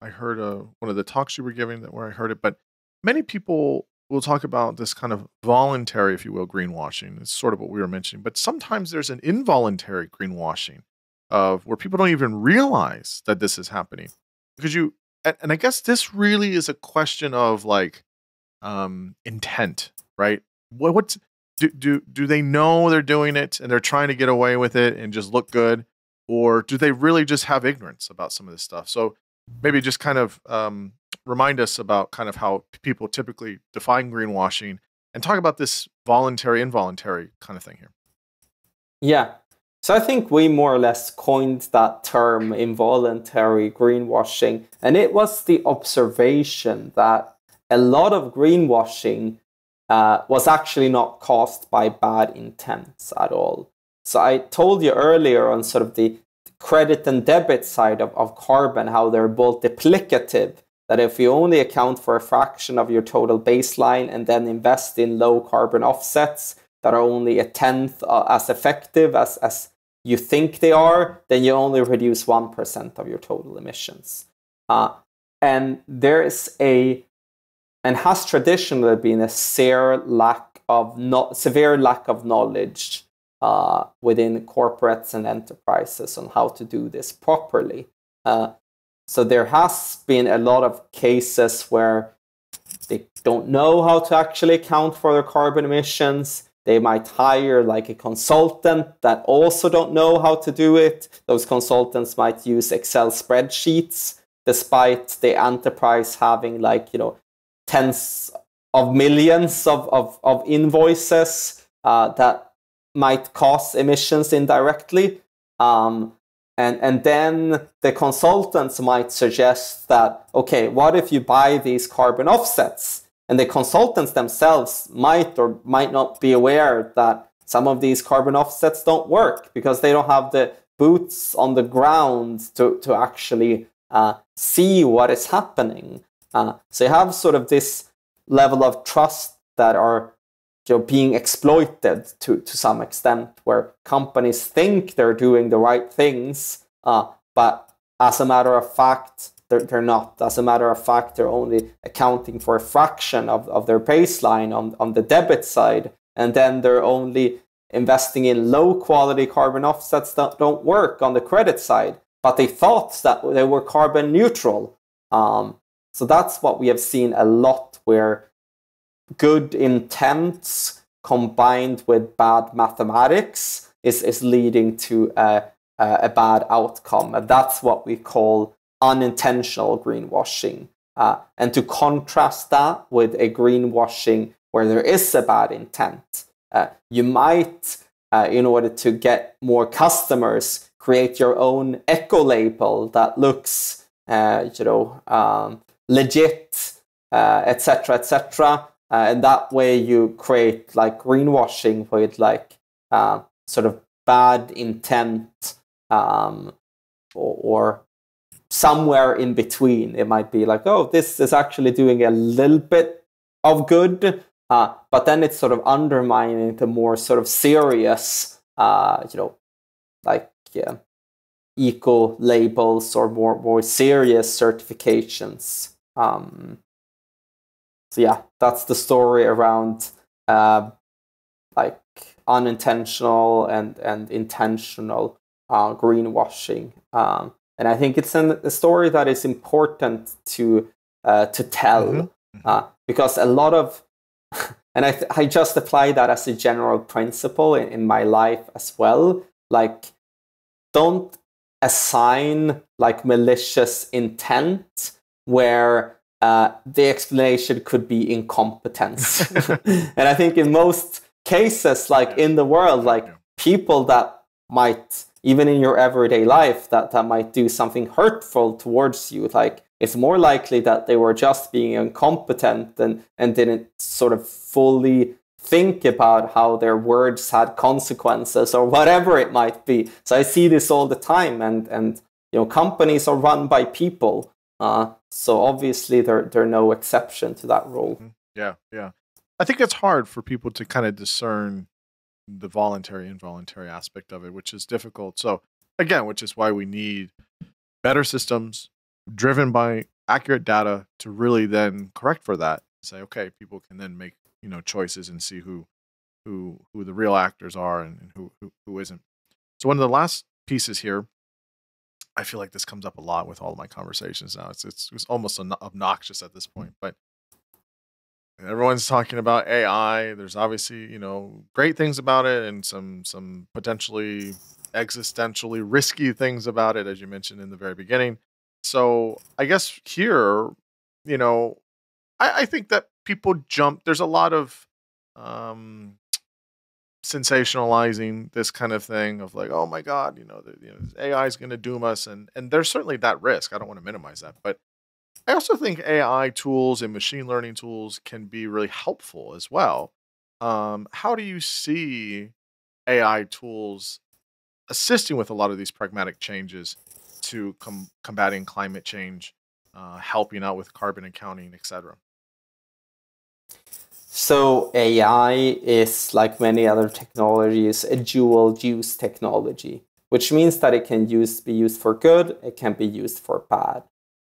heard one of the talks you were giving where I heard it, but many people will talk about this kind of voluntary, if you will, greenwashing. It's sort of what we were mentioning, but sometimes there's an involuntary greenwashing of where people don't even realize that this is happening because and I guess this really is a question of like intent, right? Do they know they're doing it and they're trying to get away with it and just look good? Or do they really just have ignorance about some of this stuff? So maybe just kind of remind us about kind of how people typically define greenwashing and talk about this voluntary, involuntary kind of thing here. Yeah. So I think we more or less coined that term involuntary greenwashing. And it was the observation that a lot of greenwashing was actually not caused by bad intents at all. So I told you earlier on sort of the credit and debit side of carbon, how they're both duplicative, that if you only account for a fraction of your total baseline and then invest in low carbon offsets that are only 1/10 as effective as you think they are, then you only reduce 1% of your total emissions. And there is and has traditionally been a severe lack of knowledge within corporates and enterprises on how to do this properly. So there has been a lot of cases where they don't know how to actually account for their carbon emissions. They might hire like a consultant that also don't know how to do it. Those consultants might use Excel spreadsheets, despite the enterprise having tens of millions of invoices that might cause emissions indirectly. And then the consultants might suggest that, okay, what if you buy these carbon offsets? And the consultants themselves might or might not be aware that some of these carbon offsets don't work because they don't have the boots on the ground to actually see what is happening. So you have sort of this level of trust that are being exploited to some extent, where companies think they're doing the right things, but as a matter of fact, they're not. As a matter of fact, they're only accounting for a fraction of their baseline on the debit side, and then they're only investing in low quality carbon offsets that don't work on the credit side, but they thought that they were carbon neutral. So that's what we have seen a lot, where good intents combined with bad mathematics is leading to a bad outcome. And that's what we call unintentional greenwashing. And to contrast that with a greenwashing where there is a bad intent, you might, in order to get more customers, create your own eco label that looks, legit, etc., etc. And that way you create like greenwashing with like sort of bad intent, or somewhere in between. It might be like, oh, this is actually doing a little bit of good, but then it's sort of undermining the more sort of serious, eco labels or more serious certifications. So yeah, that's the story around unintentional and intentional greenwashing. And I think it's a story that is important to tell. Because a lot of, and I just apply that as a general principle in my life as well. Like, don't assign like malicious intent where the explanation could be incompetence. And I think in most cases, like in the world, like people that might, even in your everyday life, that might do something hurtful towards you, like it's more likely that they were just being incompetent and didn't sort of fully think about how their words had consequences or whatever it might be. So I see this all the time, and companies are run by people. So obviously they're no exception to that rule. Yeah. I think it's hard for people to kind of discern the voluntary involuntary aspect of it, which is difficult. So again, which is why we need better systems driven by accurate data to really then correct for that. Say, okay, people can then make choices and see who the real actors are and who isn't. So one of the last pieces here, I feel like this comes up a lot with all of my conversations now. It's almost obnoxious at this point, but everyone's talking about AI. There's obviously, great things about it and some potentially existentially risky things about it, as you mentioned in the very beginning. So I guess here, I think that people jump. There's a lot of sensationalizing this kind of thing of like, oh my God, AI is going to doom us, and there's certainly that risk. I don't want to minimize that, but I also think AI tools and machine learning tools can be really helpful as well. How do you see AI tools assisting with a lot of these pragmatic changes to combating climate change, helping out with carbon accounting, etc.? So AI is, like many other technologies, a dual use technology, which means that it can be used for good, it can be used for bad.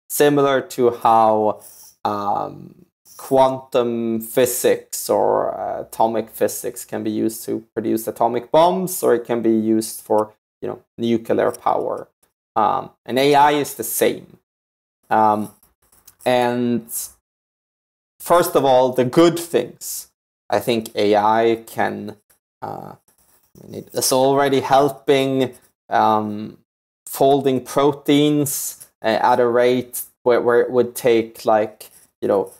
Similar to how quantum physics or atomic physics can be used to produce atomic bombs, or it can be used for nuclear power. And AI is the same. And first of all, the good things. I think AI can, it is already helping folding proteins at a rate where it would take all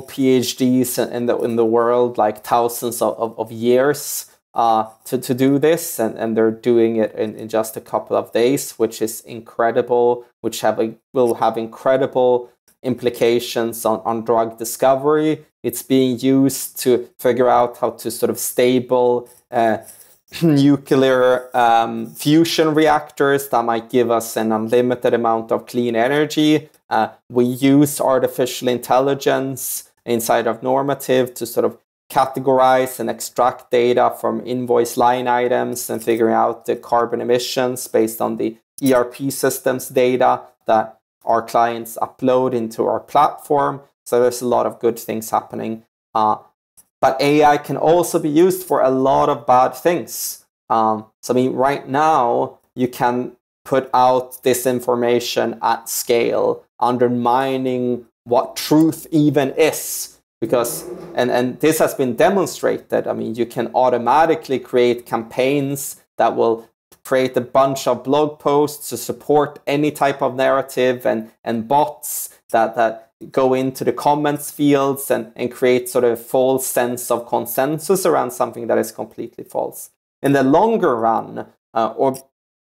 PhDs in the world like thousands of years to do this, and they're doing it in just a couple of days, which is incredible, which will have incredible implications on drug discovery. It's being used to figure out how to sort of stable nuclear fusion reactors that might give us an unlimited amount of clean energy. We use artificial intelligence inside of Normative to sort of categorize and extract data from invoice line items and figuring out the carbon emissions based on the ERP systems data that our clients upload into our platform. So there's a lot of good things happening. But AI can also be used for a lot of bad things. Right now, you can put out disinformation at scale, undermining what truth even is. Because, and this has been demonstrated, you can automatically create campaigns that will create a bunch of blog posts to support any type of narrative, and bots that go into the comments fields and create sort of false sense of consensus around something that is completely false. In the longer run, or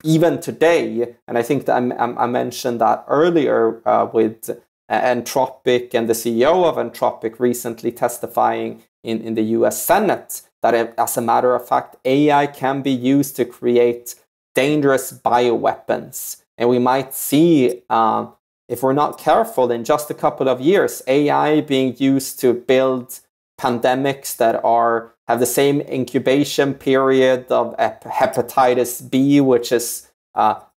even today, and I think that I mentioned that earlier with Anthropic and the CEO of Anthropic recently testifying in the US Senate, that as a matter of fact, AI can be used to create dangerous bioweapons. And we might see, if we're not careful, in just a couple of years, AI being used to build pandemics that have the same incubation period of hepatitis B, which is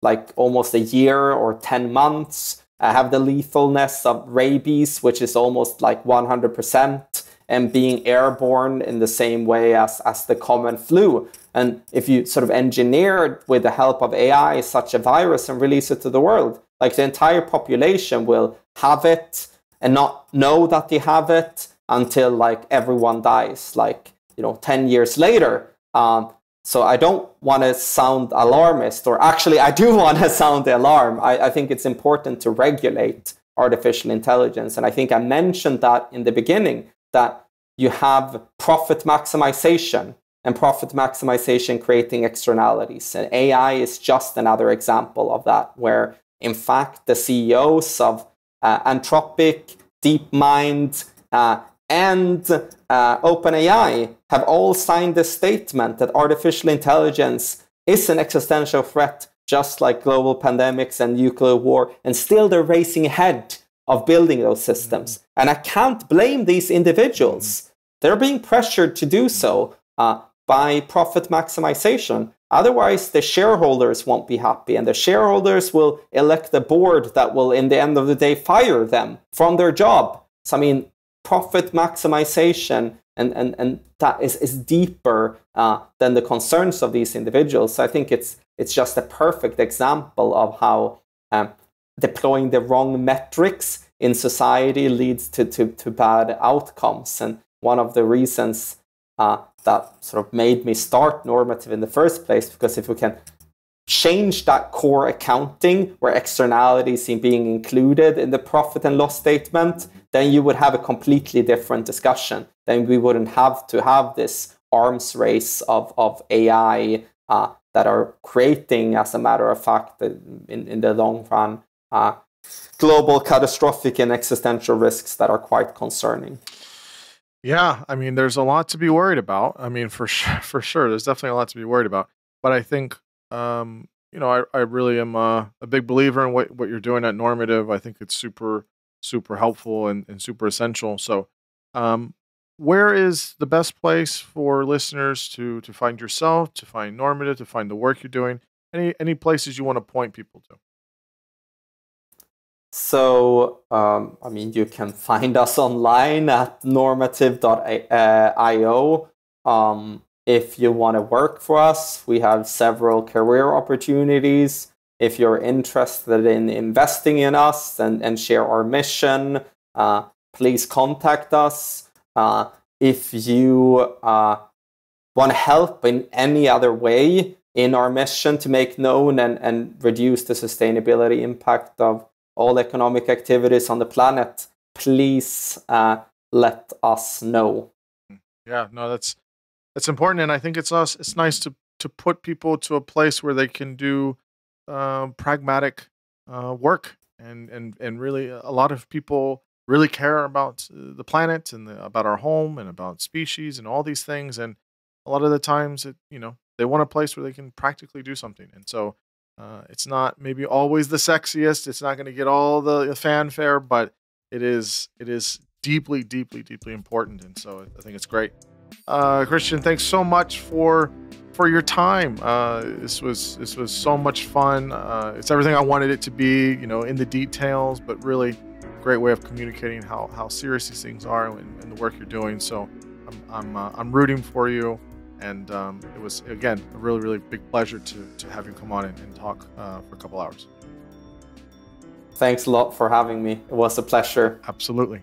like almost a year or 10 months, have the lethalness of rabies, which is almost like 100%, and being airborne in the same way as the common flu. And if you sort of engineered with the help of AI such a virus and release it to the world, like the entire population will have it, and not know that they have it until like everyone dies, like, 10 years later. So I don't want to sound alarmist, or actually I do want to sound the alarm. I think it's important to regulate artificial intelligence. And I think I mentioned that in the beginning, that you have profit maximization, and profit maximization creating externalities. And AI is just another example of that, where in fact the CEOs of Anthropic, DeepMind, and OpenAI have all signed a statement that artificial intelligence is an existential threat, just like global pandemics and nuclear war, and still they're racing ahead of building those systems. And I can't blame these individuals. They're being pressured to do so by profit maximization. Otherwise, the shareholders won't be happy, and the shareholders will elect a board that will, in the end of the day, fire them from their job. So, I mean, profit maximization and that is deeper than the concerns of these individuals. So I think it's just a perfect example of how deploying the wrong metrics in society leads to bad outcomes. And one of the reasons that sort of made me start Normative in the first place, because if we can change that core accounting where externalities are being included in the profit and loss statement, then you would have a completely different discussion. Then we wouldn't have to have this arms race of AI that are creating, as a matter of fact, in the long run, global catastrophic and existential risks that are quite concerning. Yeah, I mean, there's a lot to be worried about. I mean, for sure, there's definitely a lot to be worried about. But I think, I really am a big believer in what you're doing at Normative. I think it's super helpful and super essential. So, where is the best place for listeners to find yourself, to find Normative, to find the work you're doing? Any places you want to point people to? So, I mean, you can find us online at normative.io. If you want to work for us, we have several career opportunities. If you're interested in investing in us and share our mission, please contact us. If you want to help in any other way in our mission to make known and reduce the sustainability impact of all economic activities on the planet, please let us know. Yeah, no, that's important, and I think it's nice to put people to a place where they can do pragmatic work, and really a lot of people really care about the planet and about our home and about species and all these things, and a lot of the times they want a place where they can practically do something. And so it's not maybe always the sexiest, it's not going to get all the fanfare, but it is deeply important. And so I think it's great. Kristian, thanks so much for your time. This was so much fun. It's everything I wanted it to be, in the details, but really great way of communicating how serious these things are and the work you're doing. So I'm rooting for you, and it was, again, a really big pleasure to have you come on and talk for a couple hours. Thanks a lot for having me. It was a pleasure. Absolutely.